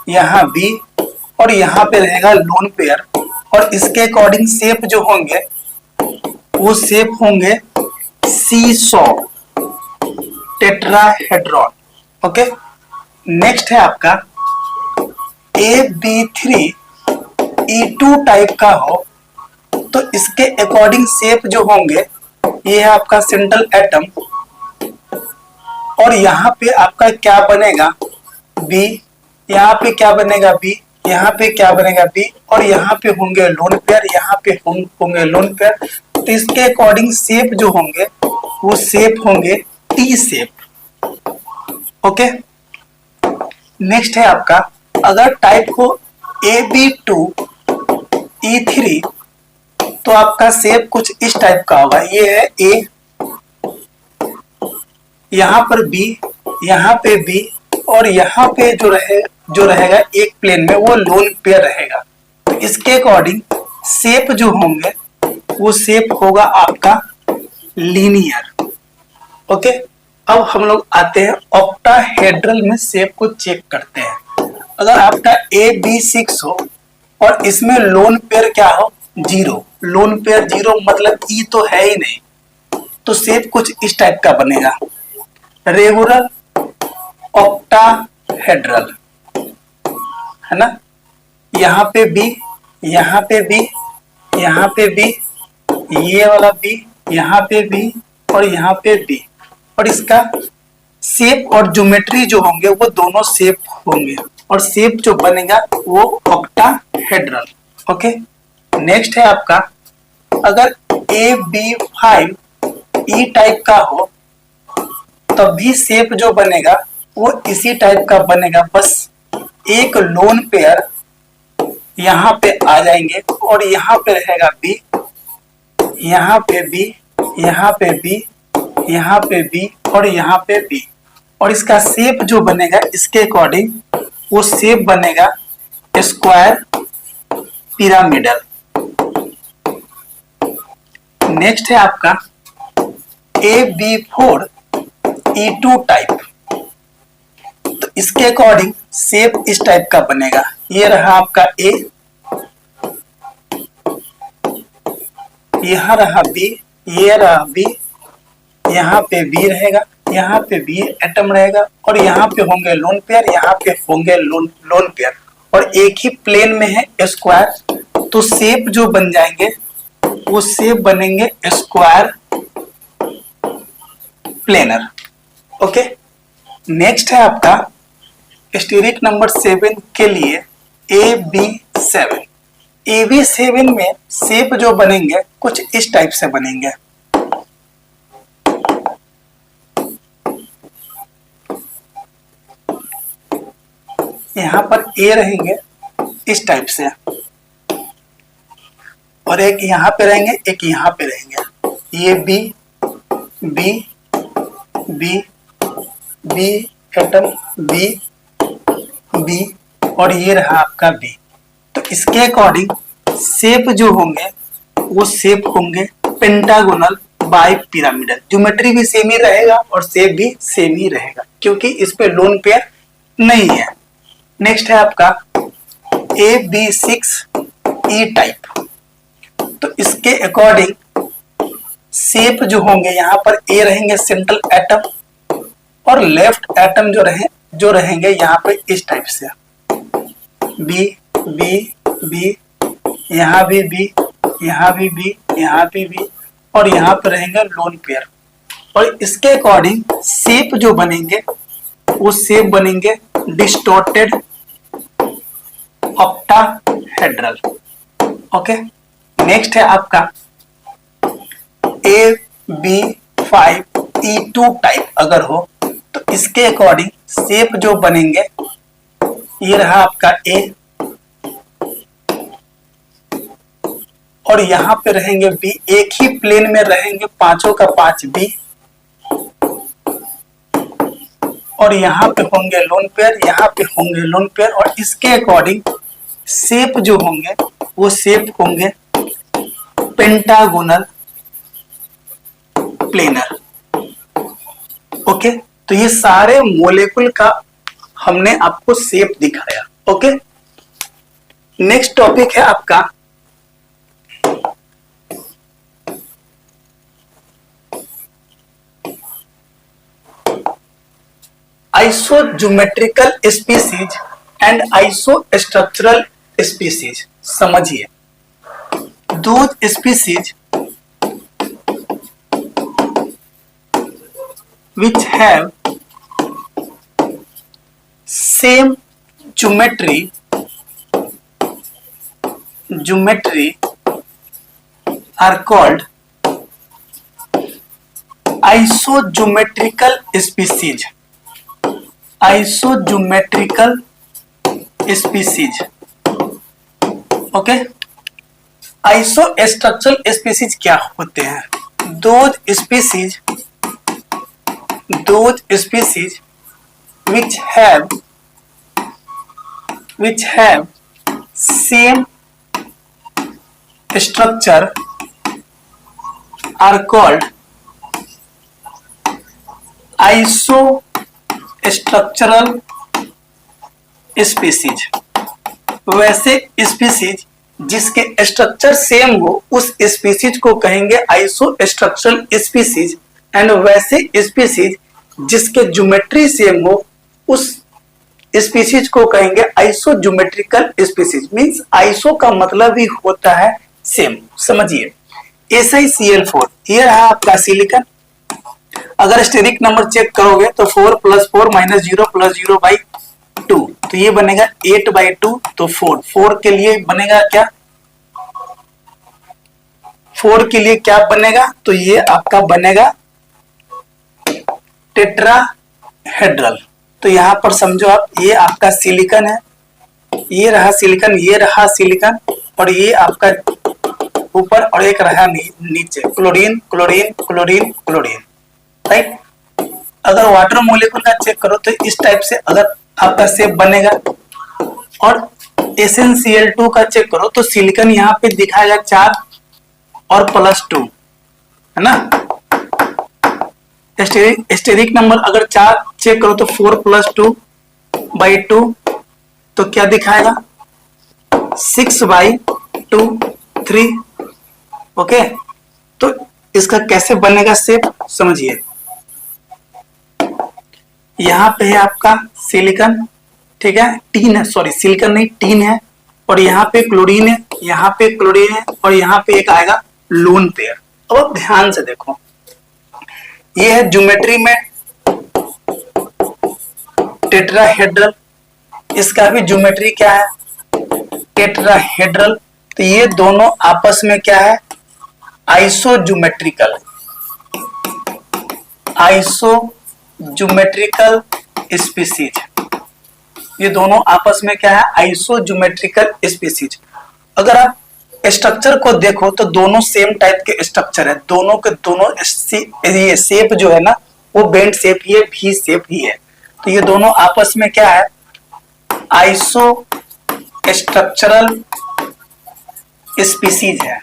यहाँ B, और यहाँ पे रहेगा लोन पेयर, और इसके अकॉर्डिंग शेप जो होंगे वो शेप होंगे सीसॉ टेट्राहेड्रॉन। ओके, नेक्स्ट है आपका AB3E2 टाइप का हो तो इसके अकॉर्डिंग शेप जो होंगे, ये है आपका सेंट्रल एटम, और यहाँ पे आपका क्या बनेगा B, यहाँ पे क्या बनेगा B, यहाँ पे क्या बनेगा B, और यहाँ पे होंगे लोन पेयर, यहाँ पे होंगे लोन पेयर। तो इसके अकॉर्डिंग शेप जो होंगे वो शेप होंगे T शेप। ओके, नेक्स्ट है आपका, अगर टाइप हो AB2E3 तो आपका शेप कुछ इस टाइप का होगा। ये है A, यहाँ पर B, यहाँ पे B, और यहाँ पे जो रहेगा एक प्लेन में वो लोन पेयर रहेगा। तो इसके अकॉर्डिंग शेप जो होंगे वो शेप होगा आपका लीनियर। ओके, अब हम लोग आते हैं ऑक्टाहेड्रल में शेप को चेक करते हैं। अगर आपका AB6 हो और इसमें लोन पेयर क्या हो 0, लोन पेयर 0 मतलब E तो है ही नहीं, तो शेप कुछ इस टाइप का बनेगा, रेगुलर ऑक्टाहेड्रल, है ना। यहाँ पे B, यहाँ पे B, यहाँ पे B, ये वाला B, यहाँ पे B, और यहाँ पे B, और इसका शेप और ज्योमेट्री जो होंगे वो दोनों शेप होंगे, और शेप जो बनेगा वो ऑक्टाहेड्रल। ओके, नेक्स्ट है आपका, अगर AB5E टाइप का हो तब भी शेप जो बनेगा वो इसी टाइप का बनेगा, बस एक लोन पेयर यहाँ पे आ जाएंगे, और यहाँ पे रहेगा B, यहाँ पे B, यहाँ पे B, यहाँ पे B, और यहाँ पे B, और इसका शेप जो बनेगा इसके अकॉर्डिंग वो शेप बनेगा स्क्वायर पिरामिडल। नेक्स्ट है आपका AB4E2 टाइप, तो इसके अकॉर्डिंग शेप इस टाइप का बनेगा। ये रहा आपका A, यहाँ रहा बी, ये रहा बी, यहाँ पे बी रहेगा, यहाँ पे बी एटम रहेगा और यहाँ पे होंगे लोन पेयर, यहाँ पे होंगे लोन पेयर और एक ही प्लेन में है स्क्वायर, तो शेप जो बन जाएंगे वो शेप बनेंगे स्क्वायर प्लेनर। ओके, नेक्स्ट है आपका स्टेरिक नंबर 7 के लिए AB7। AB7 में शेप जो बनेंगे कुछ इस टाइप से बनेंगे। यहाँ पर A रहेंगे इस टाइप से और एक यहाँ पे रहेंगे, एक यहाँ पे रहेंगे। ये B B B B atom B B और ये रहा आपका B। तो इसके अकॉर्डिंग शेप जो होंगे वो शेप होंगे पेंटागोनल बाय पिरामिडल। ज्योमेट्री भी सेम ही रहेगा और शेप भी सेम ही रहेगा क्योंकि इस पे लोन पेयर नहीं है। नेक्स्ट है आपका AB6E टाइप। तो इसके अकॉर्डिंग शेप जो होंगे यहाँ पर A रहेंगे सेंट्रल एटम और लेफ्ट एटम जो रहेंगे यहाँ पे इस टाइप से B B B, यहाँ भी B, यहाँ भी B, यहाँ भी B और यहाँ पे रहेंगे लोन पेयर। और इसके अकॉर्डिंग शेप जो बनेंगे वो शेप बनेंगे डिस्टॉर्टेड ऑक्टाहेड्रल। ओके, नेक्स्ट है आपका AB5E2 टाइप अगर हो तो इसके अकॉर्डिंग शेप जो बनेंगे ये रहा आपका A और यहाँ पे रहेंगे B, एक ही प्लेन में रहेंगे पांचों का 5 B और यहाँ पे होंगे लोन पेयर, यहाँ पे होंगे लोन पेयर और इसके अकॉर्डिंग शेप जो होंगे वो शेप होंगे पेंटागोनल प्लेनर। ओके, तो ये सारे मोलेकुल का हमने आपको शेप दिखाया। ओके, नेक्स्ट टॉपिक है आपका आइसोज्योमेट्रिकल स्पीसीज एंड आइसोस्ट्रक्चरल स्पीसीज। समझिए, those species which have same geometry are called isogeometrical species. Isogeometrical species. Okay, isostructural species क्या होते हैं? those species which have same structure are called isostructural species. वैसे स्पीसीज जिसके स्ट्रक्चर सेम हो उस स्पीसीज को कहेंगे आइसोस्ट्रक्चरल स्पीसीज एंड वैसे स्पीसीज जिसके ज्योमेट्री सेम हो उस स्पीसीज को कहेंगे आइसोज्योमेट्रिकल स्पीसीज। मींस आइसो का मतलब ही होता है सेम। समझिए, SiCl4 ये रहा आपका सिलिकॉन। अगर स्टेरिक नंबर चेक करोगे तो 4 + 4 - 0 + 0/2 तो ये बनेगा 8/2। तो 4 के लिए बनेगा क्या? 4 के लिए क्या बनेगा? तो ये आपका बनेगा टेट्राहेड्रल। तो यहां पर समझो आप, ये आपका सिलिकॉन है, ये रहा सिलिकॉन, ये रहा सिलिकॉन और ये आपका ऊपर और एक रहा नीचे chlorine chlorine chlorine chlorine. Right, अगर वाटर मोलिक्यूल का चेक करो तो इस टाइप से अगर आपका शेप बनेगा और SnCl2 का चेक करो तो सिलिकॉन यहाँ पे दिखाएगा 4 और +2 है ना। स्टेरिक नंबर अगर 4 चेक करो तो 4 + 2/2 तो क्या दिखाएगा 6/2 3। ओके, इसका कैसे बनेगा शेप समझिए। यहाँ पे है आपका सिलिकॉन, ठीक है, टीन है, सॉरी सिलिकॉन नहीं टीन है, और यहाँ पे क्लोरीन है, यहाँ पे क्लोरीन है, और यहाँ पे एक आएगा लोन पेयर। अब आप ध्यान से देखो, ये है ज्योमेट्री में टेट्राहेड्रल, इसका भी ज्योमेट्री क्या है टेट्राहेड्रल। तो ये दोनों आपस में क्या है आइसोज्योमेट्रिकल, आइसोज्योमेट्रिकल स्पीसीज। ये दोनों आपस में क्या है आइसोज्योमेट्रिकल स्पीसीज। अगर आप स्ट्रक्चर को देखो तो दोनों सेम टाइप के स्ट्रक्चर है, दोनों के दोनों ये शेप जो है ना वो बेंड शेप ही है, भी शेप ही है। तो ये दोनों आपस में क्या है आइसो स्ट्रक्चरल स्पीसीज है।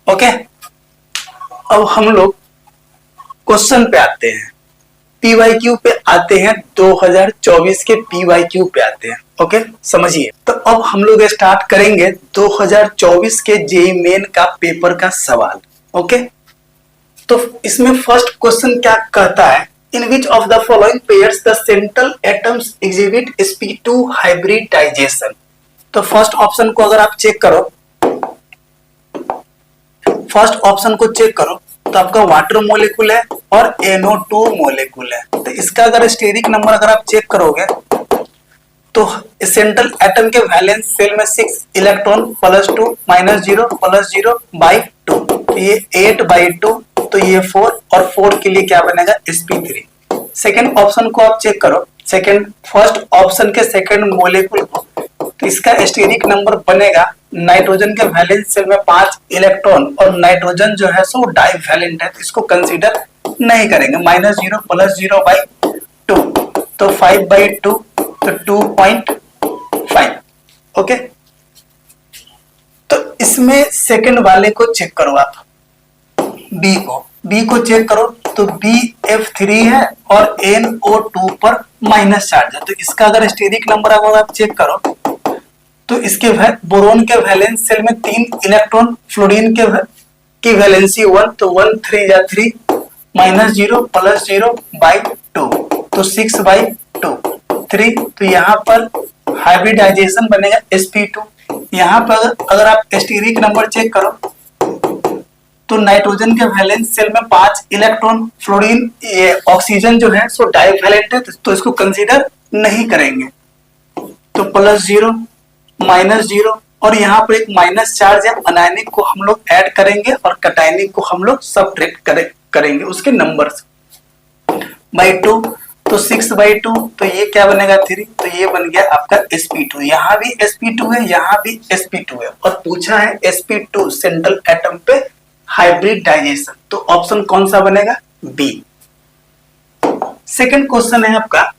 ओके, अब हम लोग क्वेश्चन पे आते हैं, पीवाईक्यू पे आते हैं, 2024 के पीवाईक्यू पे आते हैं। ओके समझिए, तो अब हम लोग स्टार्ट करेंगे 2024 के जेईई मेन का पेपर का सवाल। ओके, तो इसमें फर्स्ट क्वेश्चन क्या कहता है, in which of the following pairs the central atoms exhibit sp2 hybridisation. तो फर्स्ट ऑप्शन को अगर आप चेक करो, फर्स्ट ऑप्शन को चेक करो तो आपका वाटर मोलिक्यूल है और NO2 मोलिक्यूल है। तो इसका अगर स्टेरिक नंबर अगर आप चेक करोगे तो सेंट्रल एटम के वैलेंस सेल में 6 इलेक्ट्रॉन +2 -0 +0 बाई 2, तो ये 8/2, तो ये 4 और 4 के लिए क्या बनेगा sp3। सेकेंड ऑप्शन को आप चेक करो, सेकेंड फर्स्ट ऑप्शन के सेकेंड मोलिक्यूल को, तो इसका स्टेरिक नंबर बनेगा, नाइट्रोजन के वैलेंस सेल में 5 इलेक्ट्रॉन और नाइट्रोजन जो है सो डाइवैलेंट है, तो इसको कंसीडर नहीं करेंगे, -0 +0/2, तो 5/2, तो 2.5। ओके, तो इसमें सेकंड वाले को चेक करो आप, बी को चेक करो तो BF3 है और NO2 पर माइनस चार्ज है। तो इसका अगर स्टेरिक नंबर अगर आप चेक करो तो इसके बोरोन के वैलेंस सेल में 3 इलेक्ट्रॉन, फ्लोरीन की वैलेंसी 1, तो 1 3 या 3, -0 +0/2, तो 6/2 3, तो यहाँ पर हाइब्रिडाइजेशन बनेगा sp2। यहाँ पर अगर आप स्टेरिक नंबर चेक करो तो नाइट्रोजन के वैलेंस सेल में 5 इलेक्ट्रॉन, फ्लोरीन ये ऑक्सीजन जो है सो डाइवैलेंट है, तो इसको कंसीडर नहीं करेंगे, तो +0 -0, और यहाँ पर एक माइनस चार्ज है, अनायनिक को हम लोग ऐड करेंगे और कैटायनिक को हम लोग सब्ट्रैक्ट करेंगे उसके नंबर से बाई 2, तो 6/2, तो ये क्या बनेगा 3, तो ये बन गया आपका sp2। यहाँ भी sp2 है, यहाँ भी sp2 है, और पूछा है sp2 सेंट्रल एटम पे हाइब्रिडाइजेशन, तो ऑप्शन कौन सा बनेगा बी। सेकंड क्वेश्चन है आपका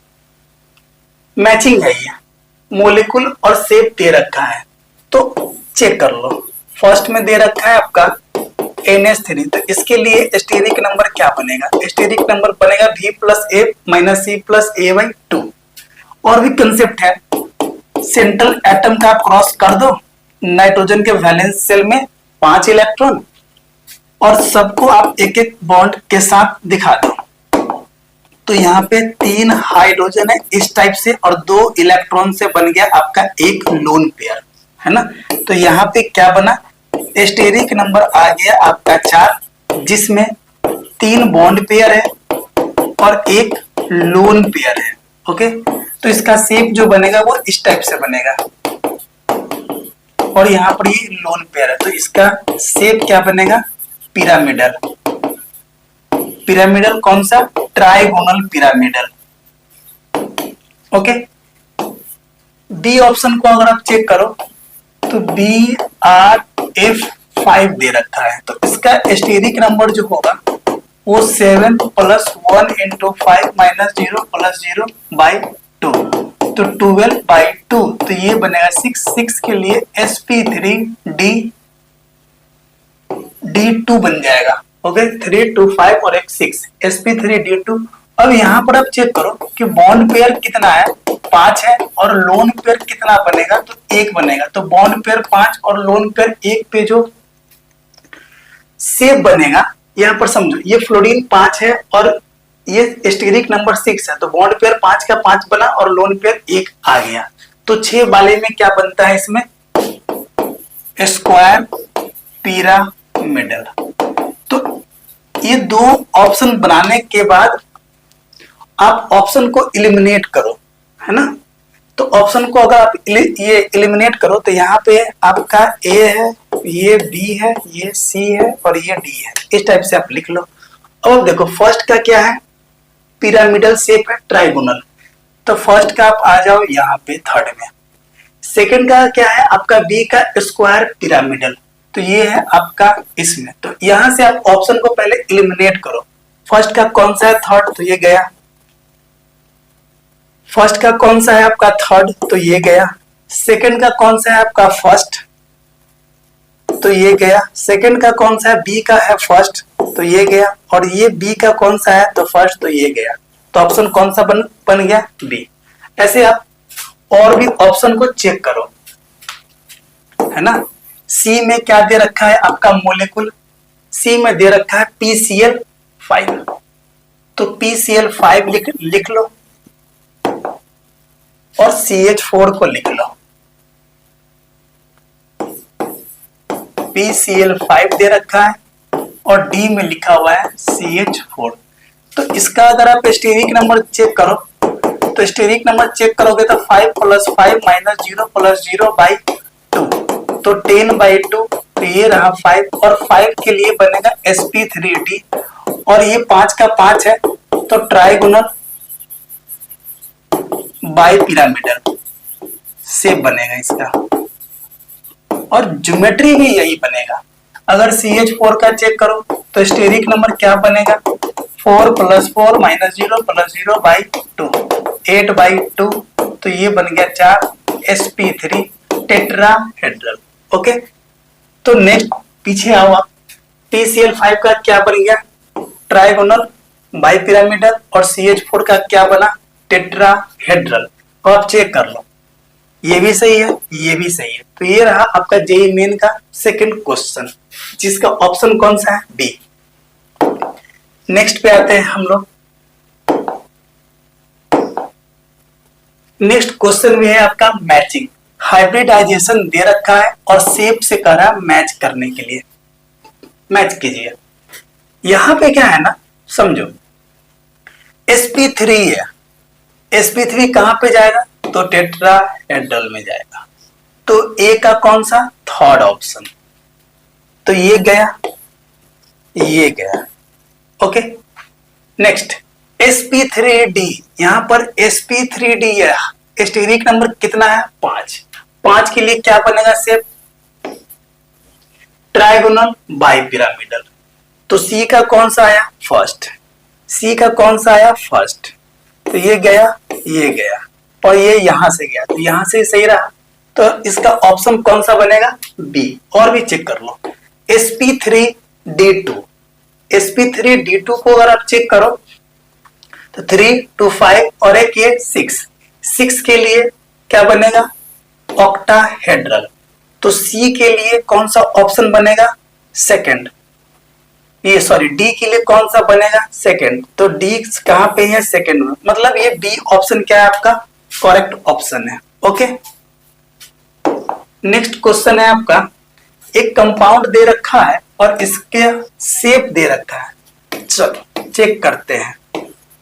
मैचिंग है, ये मोलिक्यूल और शेप दे रखा है, तो चेक कर लो। फर्स्ट में दे रखा है आपका NH3, तो इसके लिए स्टेरिक नंबर क्या बनेगा, स्टेरिक नंबर बनेगा V + A - C + A/2। और भी कंसेप्ट है, सेंट्रल एटम का आप क्रॉस कर दो, नाइट्रोजन के वैलेंस सेल में 5 इलेक्ट्रॉन और सबको आप एक एक बॉन्ड के साथ दिखा दो, तो यहाँ पे 3 हाइड्रोजन है इस टाइप से और 2 इलेक्ट्रॉन से बन गया आपका एक लोन पेयर, है ना। तो यहाँ पे क्या बना, स्टेरिक नंबर आ गया आपका 4, जिसमें 3 बॉन्ड पेयर है और एक लोन पेयर है। ओके, तो इसका शेप जो बनेगा वो इस टाइप से बनेगा, और यहाँ पर ये लोन पेयर है, तो इसका शेप क्या बनेगा पिरामिडल। पिरामिडल कौन सा, trigonal pyramidal. Okay, D option को अगर आप चेक करो तो BRF5 दे रखा है, तो इसका स्टेरिक नंबर जो होगा वो 7 + 1 × 5 - 0 +0/2, तो 12/2, तो ये बनेगा 6 के लिए sp3d2 बन जाएगा। ओके, 3 2 5 और एक 6, sp3d2। अब यहाँ पर आप चेक करो कि बॉन्ड पेयर कितना है, 5 है, और लोन पेयर कितना बनेगा, तो 1 बनेगा, तो बॉन्ड पेयर 5 और लोन पेयर 1 पे जो शेप बनेगा। यहाँ पर समझो ये फ्लोरीन 5 है और ये स्टेरिक नंबर 6 है, तो बॉन्ड पेयर 5 का 5 बना और लोन पेयर 1 आ गया। तो 6 वाले में क्या बनता है, इसमें स्क्वायर पिरामिडल। तो ये दो ऑप्शन बनाने के बाद आप ऑप्शन को एलिमिनेट करो, है ना। तो ऑप्शन को अगर आप ये एलिमिनेट करो तो यहाँ पे आपका ए है, ये बी है, ये सी है और ये डी है। इस टाइप से आप लिख लो। अब देखो फर्स्ट का क्या है, पिरामिडल शेप है, ट्राइगोनल। तो फर्स्ट का आप आ जाओ यहाँ पे थर्ड में। सेकंड का क्या है आपका बी का स्क्वायर पिरामिडल, तो ये है आपका इसमें। तो यहां से आप ऑप्शन को पहले एलिमिनेट करो। फर्स्ट का कौन सा है, थर्ड, तो ये गया। फर्स्ट का कौन सा है आपका थर्ड, तो ये गया। सेकंड का कौन सा है आपका फर्स्ट, तो ये गया। सेकंड का कौन सा है, बी का है फर्स्ट, तो ये गया। और ये बी का कौन सा है, तो फर्स्ट, तो ये गया। तो ऑप्शन कौन सा बन गया, बी। ऐसे आप और भी ऑप्शन को चेक करो, है ना। सी में क्या दे रखा है आपका मोलेकुल, सी में दे रखा है PCl5, तो PCl5 लिख लो और CH4 को लिख लो। PCl5 दे रखा है और D में लिखा हुआ है CH4। तो इसका अगर आप स्टेरिक नंबर चेक करो तो स्टेरिक नंबर चेक करोगे तो 5 + 5 - 0 + 0/2, तो 10/2। तो ये रहा 5 और 5 के लिए बनेगा sp3d और ये 5 का 5 है, तो ट्राइगोनल बाइपिरामिडल शेप बनेगा इसका। और ज्योमेट्री भी यही बनेगा। अगर CH4 का चेक करो तो स्टेरिक नंबर क्या बनेगा, 4 + 4 - 0 + 0/2, 8/2। तो ये बन गया 4, sp3 टेट्राहेड्रल। ओके, तो नेक्स्ट पीछे आओ आप। PCl5 का क्या बन गया, ट्राइगोनल बाइपिरामिडल, और CH4 का क्या बना, टेट्राहेड्रल। तो आप चेक कर लो, ये भी सही है, ये भी सही है। तो ये रहा आपका जेईई मेन का सेकंड क्वेश्चन, जिसका ऑप्शन कौन सा है, बी। नेक्स्ट पे आते हैं हम लोग। नेक्स्ट क्वेश्चन में है आपका मैचिंग। हाइब्रिडाइजेशन दे रखा है और शेप से कह रहा है मैच करने के लिए। मैच कीजिए। यहां पे क्या है ना, समझो sp3 है, sp3 कहां पे जाएगा, तो टेट्राहेड्रल में जाएगा। तो ए का कौन सा, थर्ड ऑप्शन, तो ये गया, ये गया। Okay, next sp3d। यहां पर sp3d है, स्टेरिक नंबर कितना है, 5। 5 के लिए क्या बनेगा शेप, ट्राइगोनल बाइपिरामिडल। तो सी का कौन सा आया, फर्स्ट। सी का कौन सा आया, फर्स्ट, तो ये गया, ये गया और ये यहां से गया, तो यहां से सही रहा। तो इसका ऑप्शन कौन सा बनेगा, बी। और भी चेक कर लो, sp3d2। sp3d2 को अगर आप चेक करो तो 3, 2, 5 और एक ये 6। 6 के लिए क्या बनेगा, ऑक्टाहेड्रल। तो सी के लिए कौन सा ऑप्शन बनेगा, सेकंड। ये सॉरी, डी के लिए कौन सा बनेगा, सेकंड। तो डी कहां पे है, सेकंड में, मतलब ये बी ऑप्शन क्या है आपका, करेक्ट ऑप्शन है। ओके, नेक्स्ट क्वेश्चन है आपका, एक कंपाउंड दे रखा है और इसके शेप दे रखा है। चलो चेक करते हैं।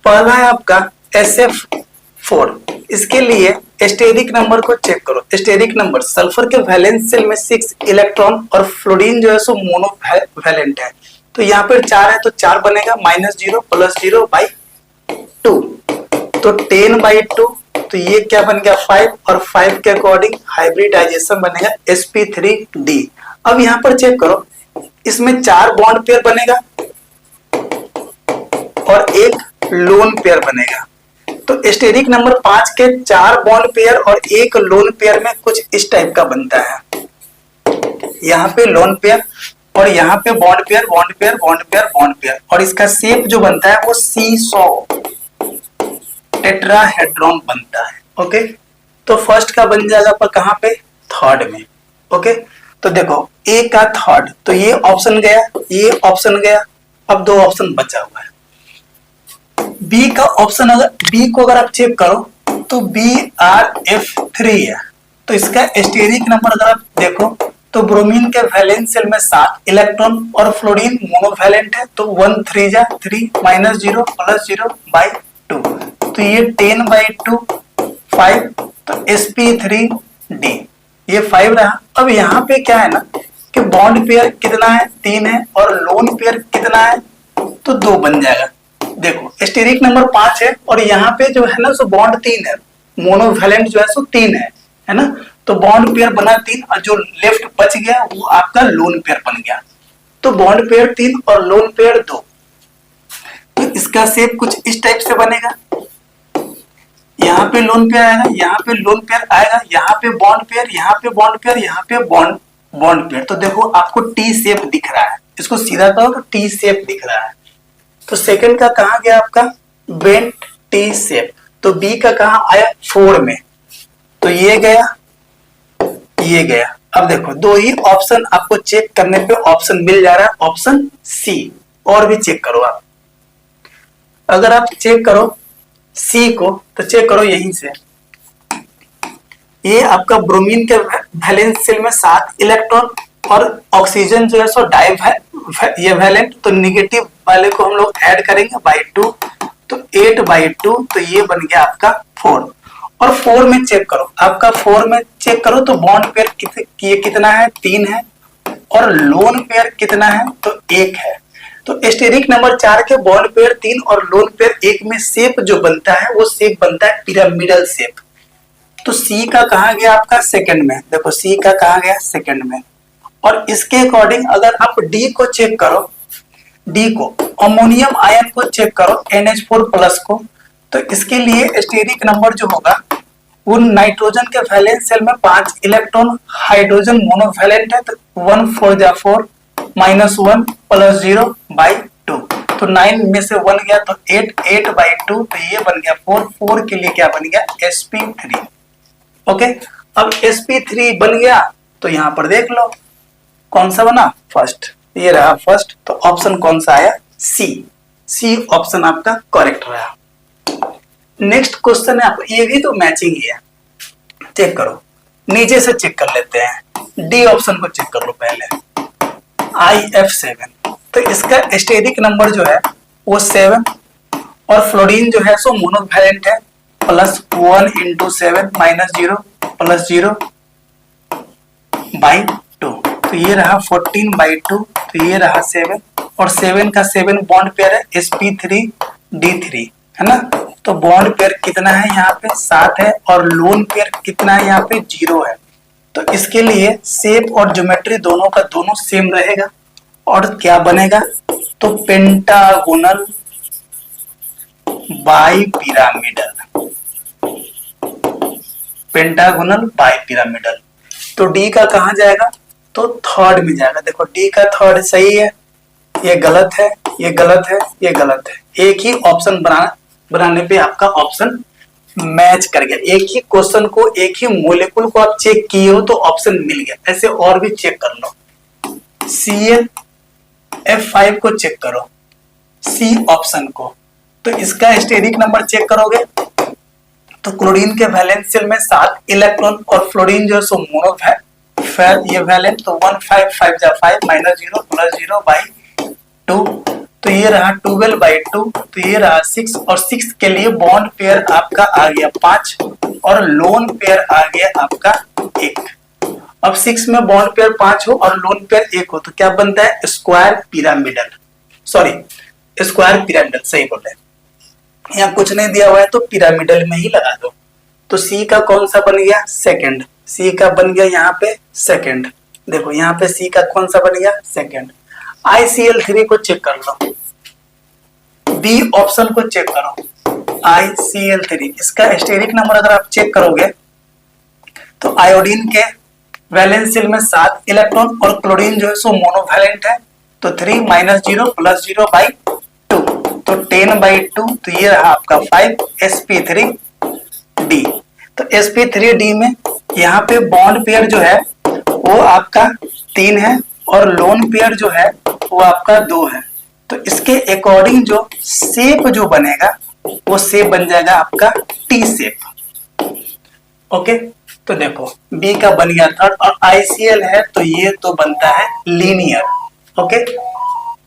पहला है आपका SF4। इसके लिए स्टेरिक नंबर को चेक करो। स्टेरिक नंबर, सल्फर के वैलेंस शेल में 6 इलेक्ट्रॉन और फ्लोरीन जो है सो मोनोवैलेंट है, तो यहाँ पर 4 है, तो 4 बनेगा, -0 + 0/2, तो 10/2। तो ये क्या बन गया, 5, और 5 के अकॉर्डिंग हाइब्रिडाइजेशन बनेगा sp3d। अब यहाँ पर चेक करो, इसमें 4 बॉन्ड पेयर बनेगा और एक लोन पेयर बनेगा। तो स्टेरिक नंबर 5 के 4 बॉन्ड पेयर और एक लोन पेयर में कुछ इस टाइप का बनता है। यहाँ पे लोन पेयर और यहाँ पे bond pair, bond pair, bond pair, bond pair, और इसका शेप जो बनता है वो सीसॉ टेट्राहेड्रॉन बनता है। ओके, तो फर्स्ट का बन जाएगा पर कहां पे, थर्ड में। ओके, तो देखो ए का थर्ड, तो ये ऑप्शन गया, ये ऑप्शन गया, अब 2 ऑप्शन बचा हुआ है। बी का ऑप्शन, अगर बी को अगर आप चेक करो तो BrF3 है, तो इसका स्टेरिक नंबर अगर आप देखो तो ब्रोमीन के वैलेंस शेल में 7 इलेक्ट्रॉन और फ्लोरीन मोनोवैलेंट है, तो 1 3 जा 3 -0 +0/2, तो ये 10/2 5, तो sp3d ये 5 रहा। अब यहाँ पे क्या है ना कि बॉन्ड पेयर कितना है, 3 है, और लोन पेयर कितना है, तो 2 बन जाएगा। देखो स्टेरिक नंबर 5 है और यहाँ पे जो है ना सो बॉन्ड 3 है, मोनोवैलेंट जो है सो 3 है ना, तो बॉन्ड पेयर बना 3 और जो लेफ्ट बच गया वो आपका लोन पेयर बन गया, तो बॉन्ड पेयर 3 और लोन पेयर 2। तो इसका शेप कुछ इस टाइप से बनेगा, यहाँ पे लोन पेयर आएगा, यहाँ पे लोन पेयर आएगा, यहाँ पे बॉन्ड पेयर, यहाँ पे बॉन्ड पेयर, यहाँ पे बॉन्ड पेयर। तो देखो आपको टी शेप दिख रहा है, इसको सीधा करो तो टी शेप दिख रहा है। तो सेकंड का कहा गया आपका बेंट टी शेप, तो बी का कहा आया 4 में, तो ये गया, ये गया। अब देखो 2 ही ऑप्शन आपको चेक करने पे ऑप्शन मिल जा रहा है, ऑप्शन सी। और भी चेक करो आप, अगर आप चेक करो सी को तो चेक करो यहीं से, ये आपका ब्रोमीन के वैलेंस शेल में 7 इलेक्ट्रॉन और ऑक्सीजन जो है सो ये वैलेंट, तो निगेटिव वाले को हम लोग ऐड करेंगे बाई 2, तो 8/2, तो ये बन गया आपका 4। और 4 में चेक करो, आपका 4 में चेक करो तो बॉन्ड पेयर कितना है, 3 है, और लोन पेयर कितना है, तो 1 है। तो स्टेरिक नंबर 4 के बॉन्ड पेयर 3 और लोन पेयर 1 में शेप जो बनता है वो शेप बनता है पिरामिडल शेप। तो सी का कहा गया आपका सेकंड में, देखो सी का कहा गया सेकंड में। और इसके अकॉर्डिंग अगर आप डी को चेक करो, डी को अमोनियम आयन को चेक करो NH4+ को, तो इसके लिए स्टेरिक नंबर जो होगा वो नाइट्रोजन के वैलेंस शेल में 5 इलेक्ट्रॉन, हाइड्रोजन मोनोवैलेंट है, तो 1 4 जा 4 -1 +0/2, तो 9 में से 1 गया तो 8/2, तो ये बन गया 4 के लिए क्या बन गया, sp3। ओके, अब sp3 बन गया तो यहां पर देख लो कौन सा बना, फर्स्ट, ये रहा फर्स्ट, तो ऑप्शन कौन सा आया, सी ऑप्शन आपका करेक्ट रहा। नेक्स्ट क्वेश्चन है आपका, ये भी तो मैचिंग ही है, चेक करो, नीचे से चेक कर लेते हैं, डी ऑप्शन को चेक कर लो पहले, IF7, तो इसका स्टेरिक नंबर जो है वो 7 और फ्लोरीन जो है सो मोनोवैलेंट है, +1 × 7 -0 +0/2, तो ये रहा 14/2, तो ये रहा 7, और 7 का 7 बॉन्ड पेयर है sp3d3, है ना, तो बॉन्ड पेयर कितना है यहाँ पे 7 है, और लोन पेयर कितना है यहाँ पे 0 है, तो इसके लिए शेप और ज्योमेट्री दोनों का दोनों सेम रहेगा, और क्या बनेगा, तो पेंटागोनल बाइपिरामिडल, पेंटागोनल बाइपिरामिडल। तो डी का कहां जाएगा, तो थर्ड में जाएगा। देखो डी का थर्ड सही है, ये गलत है, ये गलत है, ये गलत है, एक ही ऑप्शन बनाने पे आपका ऑप्शन मैच कर गया, एक ही क्वेश्चन को, एक ही मोलेकुल को आप चेक किए हो तो ऑप्शन मिल गया। ऐसे और भी चेक कर लो, ClF5 को चेक करो, सी ऑप्शन को, तो इसका स्टेरिक नंबर चेक करोगे तो क्लोरीन के वैलेंस शेल में 7 इलेक्ट्रॉन और फ्लोरीन जो है सो मोनो ये वैलेंट, तो 1 5 5 जा 5 -0 +0/2, तो ये रहा 12/2, तो ये रहा 6, और 6 के लिए बॉन्ड पेयर आपका आ गया 5 और लोन पेयर आ गया आपका 1। अब 6 में बॉन्ड पेयर 5 हो और लोन पेयर 1 हो तो क्या बनता है, square pyramidal, sorry square pyramidal, सही बोले, यहाँ कुछ नहीं दिया हुआ है तो पिरामिडल में ही लगा दो। तो सी का कौन सा बन गया, सेकंड, सी का बन गया यहाँ पे सेकंड, देखो यहाँ पे सी का कौन सा बन गया, सेकंड। ICl3 को चेक कर लो, बी ऑप्शन को चेक करो, ICl3, इसका स्टेरिक नंबर अगर आप चेक करोगे तो आयोडीन के वैलेंस शेल में 7 इलेक्ट्रॉन और क्लोरीन जो है सो मोनोवैलेंट है, तो 3 -0 +0/2, तो 10/2, तो ये रहा आपका 5 sp3d। तो sp3d में यहाँ पे बॉन्ड पेयर जो है वो आपका 3 है और लोन पेयर जो है वो आपका 2 है। तो इसके अकॉर्डिंग जो शेप जो बनेगा वो शेप बन जाएगा आपका टी शेप। ओके, तो देखो बी का बन गया थर्ड और आईसीएल है तो ये तो बनता है लीनियर। ओके,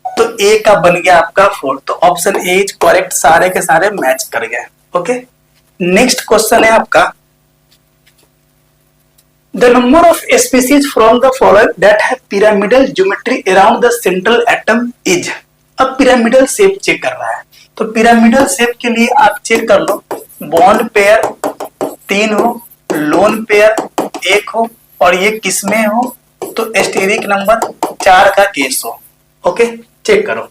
तो ए का बन गया आपका 4, तो ऑप्शन ए इज करेक्ट, सारे के सारे मैच कर गए। ओके, नेक्स्ट क्वेश्चन है आपका the number of species from the following that have pyramidal geometry around the central atom is। अब पिरामिडल शेप चेक कर रहा है, तो पिरामिडल शेप के लिए आप चेक कर लो, बॉन्ड पेयर 3 हो, लोन पेयर 1 हो और ये किसमें हो, तो एस्टेरिक नंबर 4 का केस हो। ओके, चेक करो,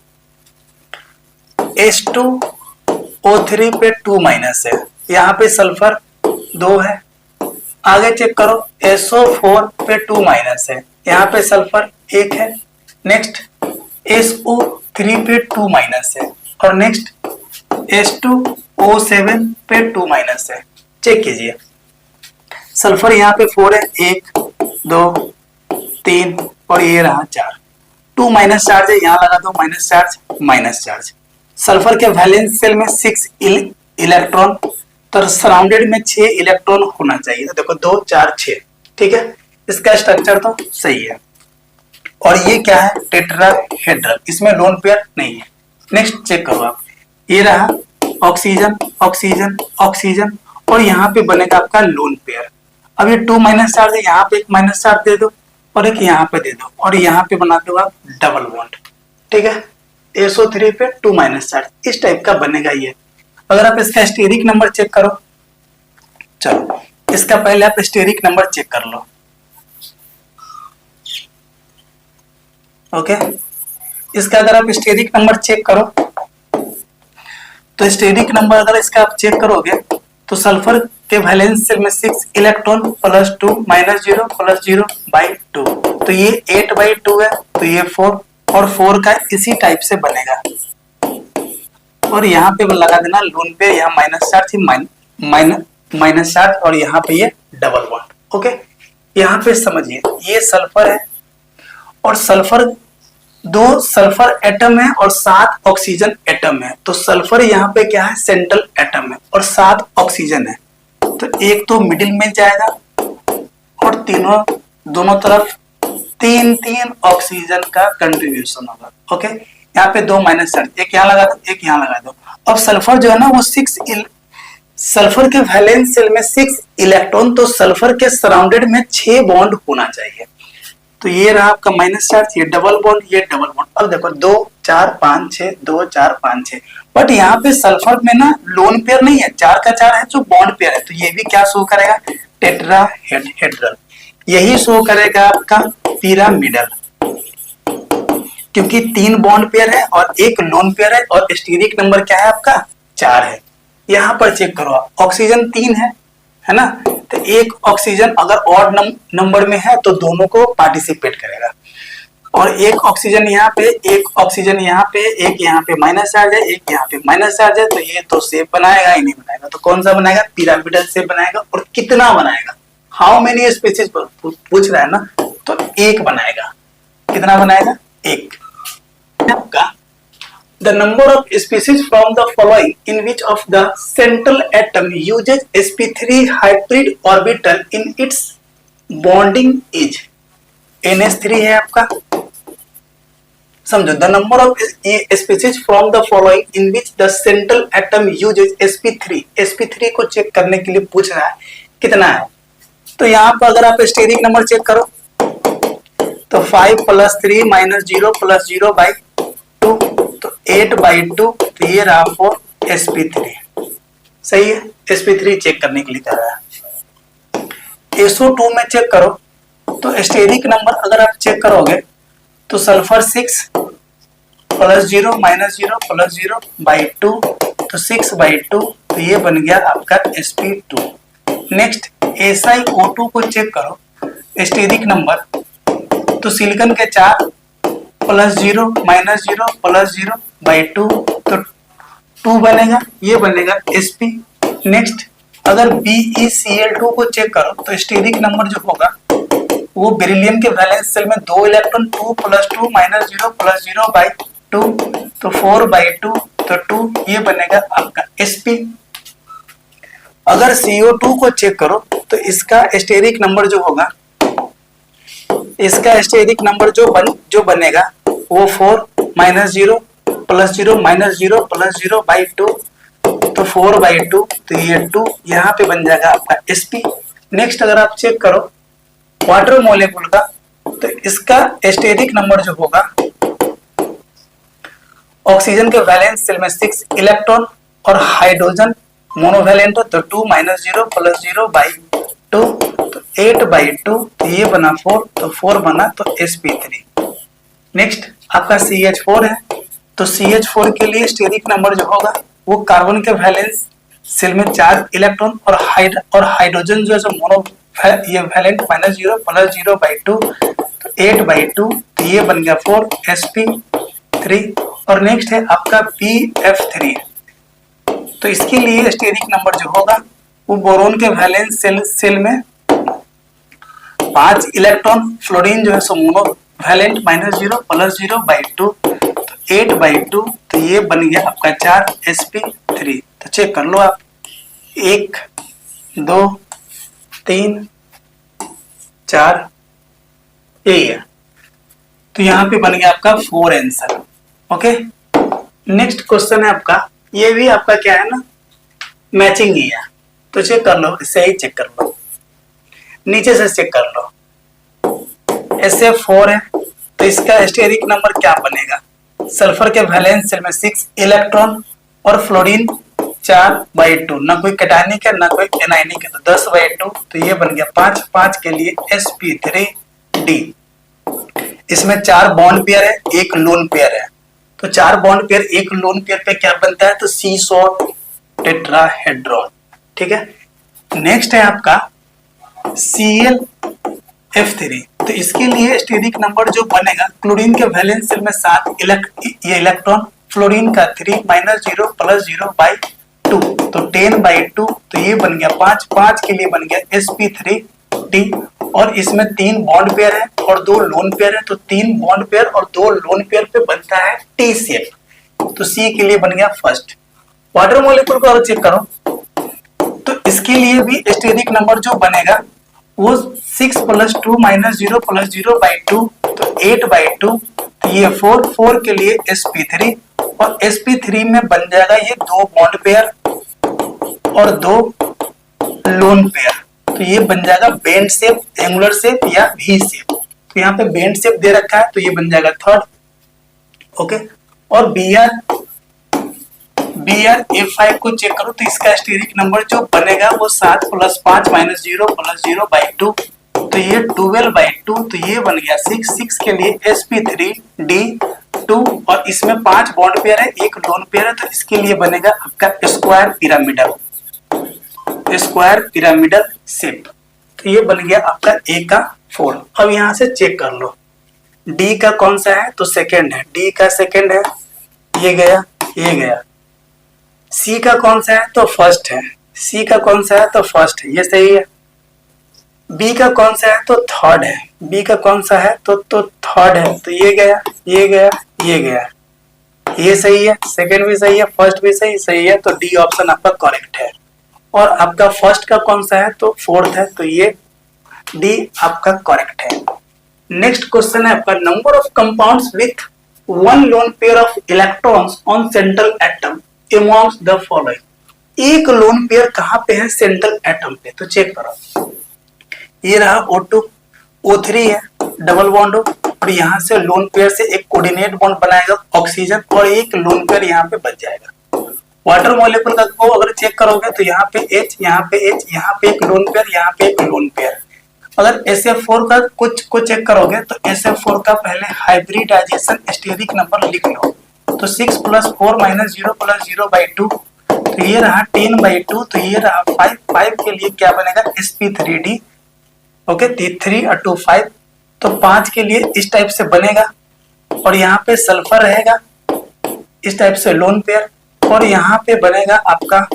H2O3 पे 2 माइनस है, यहाँ पे सल्फर 2 है। आगे चेक करो, SO4 पे 2 माइनस है, यहाँ पे सल्फर 1 है। नेक्स्ट SO3 पे 2 माइनस है और नेक्स्ट H2O7 पे 2 माइनस है। चेक कीजिए, सल्फर यहाँ पे 4 है, 1 2 3 और ये रहा 4, 2 माइनस चार्ज है, यहाँ लगा दो minus charge minus charge. Sulphur के वैलेंस शेल में 6 इलेक्ट्रॉन, तो सराउंडेड में 6 इलेक्ट्रॉन होना चाहिए। तो देखो 2 4 6, ठीक है, इसका स्ट्रक्चर तो सही है। और ये क्या है, टेट्राहेड्रल, इसमें लोन पेयर नहीं है। नेक्स्ट चेक करो आप, ये रहा ऑक्सीजन ऑक्सीजन ऑक्सीजन और यहाँ पे बनेगा आपका लोन पेयर। अब ये 2 माइनस चार्ज है, यहाँ पे एक माइनस चार्ज दे दो और एक यहाँ पे दे दो और यहाँ पे बना दो आप डबल बॉन्ड। ठीक है, SO3 पे 2 माइनस चार्ज, इस टाइप का बनेगा ये। अगर आप इसका स्टेरिक नंबर चेक करो, चलो इसका पहले आप स्टेरिक नंबर चेक कर लो। ओके, इसका अगर आप स्टेरिक नंबर चेक करो तो स्टेरिक नंबर अगर इसका आप चेक करोगे तो सल्फर के वैलेंस शेल में 6 electron plus 2 minus 0 plus 0 by 2, तो ये 8/2 है, तो ये 4 और 4 का इसी टाइप से बनेगा। और यहाँ पे लगा देना लोन पे, यहाँ माइनस चार्ज माइनस चार्ज और यहाँ पे ये डबल बॉन्ड। ओके, यहाँ पे समझिए ये सल्फर है और सल्फर 2 सल्फर एटम है और 7 ऑक्सीजन एटम है, तो सल्फर यहाँ पे क्या है, सेंट्रल एटम है और 7 ऑक्सीजन है, तो एक तो मिडिल में जाएगा और तीनों दोनों तरफ 3 ऑक्सीजन का कंट्रीब्यूशन होगा। ओके, यहाँ पे 2 माइनस चार्ज, एक यहाँ लगा दो एक यहाँ लगा दो। अब सल्फर जो है ना वो सल्फर के वैलेंस शेल में 6 इलेक्ट्रॉन, तो सल्फर के सराउंडेड में 6 बॉन्ड होना चाहिए, तो ये रहा आपका माइनस चार्ज, ये डबल बॉन्ड ये डबल बॉन्ड। अब देखो 2 4 5 6 2 4 5 6, बट यहाँ पे सल्फर में ना लोन पेयर नहीं है, 4 का 4 है जो बॉन्ड पेयर है, तो ये भी क्या शो करेगा, टेट्राहेड्रल, यही शो करेगा आपका पिरामिडल, क्योंकि 3 बॉन्ड पेयर है और 1 लोन पेयर है और स्टेरिक नंबर क्या है आपका 4 है। यहाँ पर चेक करो आप, ऑक्सीजन 3 है ना, तो एक ऑक्सीजन अगर ऑड नंबर में है तो दोनों को पार्टिसिपेट करेगा, और एक ऑक्सीजन यहाँ पे एक ऑक्सीजन यहाँ पे, एक यहाँ पे माइनस चार्ज है एक यहाँ पे माइनस चार्ज है, तो ये तो शेप बनाएगा ही नहीं बनाएगा, तो कौन सा बनाएगा, पिरामिडल शेप बनाएगा। और कितना बनाएगा, हाउ मेनी स्पीसीज पूछ रहा है ना, तो 1 बनाएगा। कितना बनाएगा, 1। आपका the number of species from the following in which of the central atom uses sp3 hybrid orbital in its bonding is NH3 है आपका, समझो। the number of species from the following in which the central atom uses sp3 को चेक करने के लिए पूछ रहा है कितना है, तो यहाँ पर अगर आप स्टेरिक नंबर चेक करो तो 5 + 3 - 0 + 0 by 2, तो 8/2, तो ये रहा 4 sp3, सही है। sp3 चेक करने के लिए कह रहा है। SO2 में चेक करो तो स्टेरिक नंबर अगर आप चेक करोगे तो सल्फर 6 + 0 - 0 + 0 by 2, तो 6/2, तो ये बन गया आपका sp2। नेक्स्ट SiO2 को चेक करो स्टेरिक नंबर, तो सिलिकॉन के 4 + 0 - 0 + 0 by 2, तो 2 बनेगा, ये बनेगा sp। नेक्स्ट अगर BeCl2 को चेक करो तो स्टेरिक नंबर जो होगा वो बेरिलियम के वैलेंस शेल में 2 इलेक्ट्रॉन 2 + 2 -0 + 0/2 तो 4/2 तो 2 ये बनेगा आपका sp। अगर CO2 को चेक करो तो इसका स्टेरिक नंबर जो होगा, इसका स्टेरिक नंबर जो बनेगा वो 4 -0 + 0 -0 + 0/2 तो 4/2 तो ये 2 यहाँ पे बन जाएगा आपका sp। नेक्स्ट अगर आप चेक करो वाटर मॉलिक्यूल का तो इसका स्टेरिक नंबर जो होगा, ऑक्सीजन के वैलेंस शेल में 6 इलेक्ट्रॉन और हाइड्रोजन मोनोवैलेंट है तो 2 -0 + 0/2 तो 8/2 तो ये बना 4 तो 4 बना तो sp3। नेक्स्ट आपका CH4 है तो CH4 के लिए स्टेरिक नंबर जो होगा वो कार्बन के वैलेंस शेल में 4 इलेक्ट्रॉन और हाइड्रोजन जो है मोनो ये वैलेंट -0 + 0/2 तो 8/2 तो ये बन गया 4 sp3। और नेक्स्ट है आपका BF3 तो इसके लिए स्टेरिक नंबर जो होगा वो बोरोन के वैलेंस शेल में 5 इलेक्ट्रॉन, फ्लोरीन जो है सो मोनो वैलेंट -0 + 0/2 तो 8/2 तो ये बन गया आपका 4 sp3। तो चेक कर लो आप 1 2 3 4 यही है तो यहाँ पे बन गया आपका 4 आंसर। ओके नेक्स्ट क्वेश्चन है आपका, ये भी आपका क्या है ना मैचिंग ही है तो चेक कर लो, इससे ही चेक कर लो, नीचे से चेक कर लो। SF4 है तो इसका स्टेरिक नंबर क्या बनेगा, सल्फर के वैलेंस शेल में 6 इलेक्ट्रॉन और फ्लोरीन 4/2 ना कोई कैटायनिक है ना कोई एनायनिक है तो 10/2 तो ये बन गया 5 के लिए sp3d। इसमें 4 बॉन्ड पेयर है, एक लोन पेयर है तो 4 बॉन्ड पेयर एक लोन पेयर पे क्या बनता है तो C टेट्राहेड्रॉन। ठीक है नेक्स्ट है आपका ClF3 तो इसके लिए स्टेरिक नंबर जो बनेगा, क्लोरीन के वैलेंस शेल में 7 ये इलेक्ट्रॉन, फ्लोरीन का 3 -0 + 0/2 तो 10/2 तो ये बन गया 5 के लिए बन गया sp3d। और इसमें 3 बॉन्ड पेयर है और 2 लोन पेयर है तो 3 बॉन्ड पेयर और 2 लोन पेयर पे बनता है T शेप तो C के लिए बन गया फर्स्ट। वाटर मॉलिक्यूल को अगर चेक करो तो इसके लिए भी स्टेरिक नंबर जो बनेगा वो 6 + 2 -0 + 0/2 तो 8/2 तो ये 4 के लिए sp3। और sp3 में बन जाएगा ये 2 बॉन्ड पेयर और 2 लोन पेयर तो ये बन जाएगा बेंड शेप, एंगुलर शेप या V शेप। तो यहाँ पे बेंड शेप दे रखा है तो ये बन जाएगा थर्ड। ओके और BrF5 को चेक करो तो इसका स्टेरिक नंबर जो बनेगा वो 7 + 5 -0 + 0/2 तो ये 12/2 तो ये बन गया 6 के लिए sp3d2। और इसमें 5 बॉन्ड पेयर है, एक लोन पेयर है तो इसके लिए बनेगा आपका स्क्वायर पिरामिडल शेप तो ये बन गया आपका A का 4। अब यहां से चेक कर लो D का कौन सा है तो सेकंड है, D का सेकंड है ये गया। C का कौन सा है तो फर्स्ट है, C का कौन सा है तो फर्स्ट है ये सही है। B का कौन सा है तो थर्ड है, B का कौन सा है तो थर्ड है तो ये गया ये सही है, सेकंड भी सही है, फर्स्ट भी सही है तो D ऑप्शन आपका करेक्ट है। और आपका फर्स्ट का कौन सा है तो फोर्थ है तो ये D आपका करेक्ट है। नेक्स्ट क्वेश्चन है आपका, number of compounds with 1 lone pair of electrons on central atom amongst the following. एक लोन पेयर कहां पे है सेंट्रल एटम पे तो चेक करो, ये रहा O2 O3 है डबल बॉन्ड और यहाँ से लोन पेयर से एक कोऑर्डिनेट बॉन्ड बनाएगा ऑक्सीजन और एक लोन पेयर यहाँ पे बच जाएगा। वाटर मॉलिक्यूल का को अगर चेक करोगे तो यहाँ पे H, यहाँ पे H, यहाँ पे एक लोन पेयर, यहाँ पे एक लोन पेयर। अगर SF4 का कुछ को चेक करोगे तो SF4 का पहले हाइब्रिडाइजेशन स्टेरिक नंबर लिख लो तो 6 + 4 -0 + 0/2 तो ये रहा 10/2 तो ये रहा 5 के लिए क्या बनेगा sp3d। ओके 3 और 2 5 तो 5 के लिए इस टाइप से बनेगा और यहाँ पे सल्फर रहेगा इस टाइप से लोन पेयर और यहाँ पे बनेगा आपका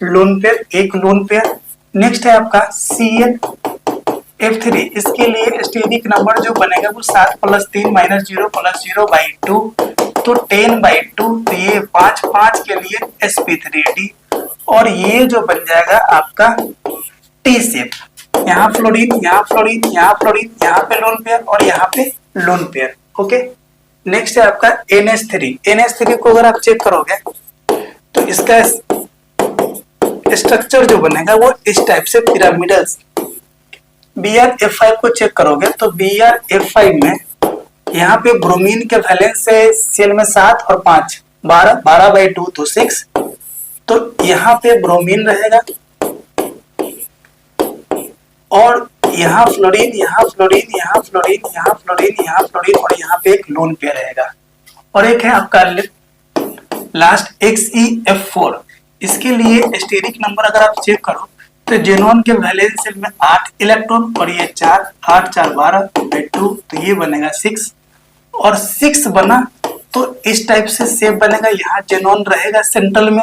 लोन पेयर, एक लोन पेयर नेक्स्ट है आपका CnF3, इसके लिए स्टेरिक नंबर जो बनेगा वो 7 + 3 - 0 + 0/2, तो 10/2, तो ये 5 5 के लिए sp3d, और ये जो बन जाएगा आपका टी शेप, यहाँ फ्लोरीन, यहाँ फ्लोरीन, यहाँ फ्लोरीन, यहाँ पे लोन पेयर और यहाँ पे लोन पेयर। ओके, नेक्स्ट है आपका NH3। NH3 को अगर आप चेक करोगे तो इसका स्ट्रक्चर जो बनेगा वो इस टाइप से पिरामिडल। BrF5 को चेक करोगे तो BrF5 में यहाँ पे ब्रोमीन के वैलेंस से सेल में 7 और 5 12 12/2 तो 6, तो यहाँ पे ब्रोमीन रहेगा और यहाँ फ्लोरीन, यहाँ फ्लोरीन, यहाँ फ्लोरीन, यहाँ फ्लोरीन, यहाँ फ्लोरीन और यहाँ पे एक लोन पेयर रहेगा। और एक है आपका लास्ट XeF4, इसके लिए स्टेरिक नंबर अगर आप चेक करो तो जेनॉन के वैलेंस सेल में 8 इलेक्ट्रॉन और ये 4, 8 4 12/2, तो ये बनेगा 6, और 6 बना तो इस टाइप से शेप बनेगा। यहाँ जेनॉन रहेगा सेंट्रल में,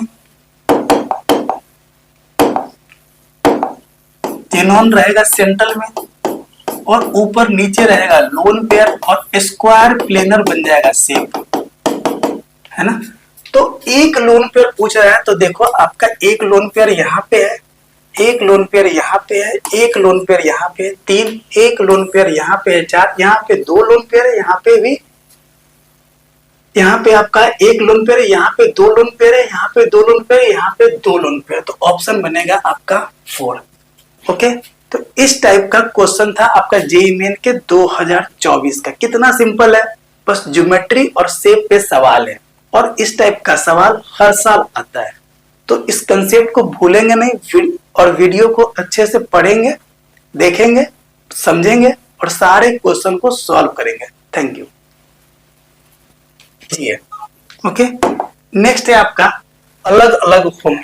जेनॉन रहेगा सेंट्रल में, और ऊपर नीचे रहेगा लोन पेयर और स्क्वायर प्लेनर बन जाएगा शेप, है ना। तो एक लोन पेयर पूछ रहा है तो देखो आपका एक लोन पेयर यहाँ पे है, एक लोन पेयर यहाँ पे है, एक लोन पेयर यहाँ पे है 3, एक लोन पेयर यहाँ पे है 4, यहाँ पे 2 लोन पेयर है, यहाँ पे भी, यहाँ पे आपका एक लोन पेयर है, यहाँ पे 2 लोन पेयर है, यहाँ पे 2 लोन पेयर है, यहाँ पे 2 लोन पेयर, तो ऑप्शन बनेगा आपका 4। ओके, तो इस टाइप का क्वेश्चन था आपका जेईई मेन के 2024 का। कितना सिंपल है, बस ज्योमेट्री और शेप पे सवाल है, और इस टाइप का सवाल हर साल आता है। तो इस कंसेप्ट को भूलेंगे नहीं और वीडियो को अच्छे से पढ़ेंगे, देखेंगे, समझेंगे और सारे क्वेश्चन को सॉल्व करेंगे। Thank you. ओके, नेक्स्ट है आपका अलग अलग फॉर्म।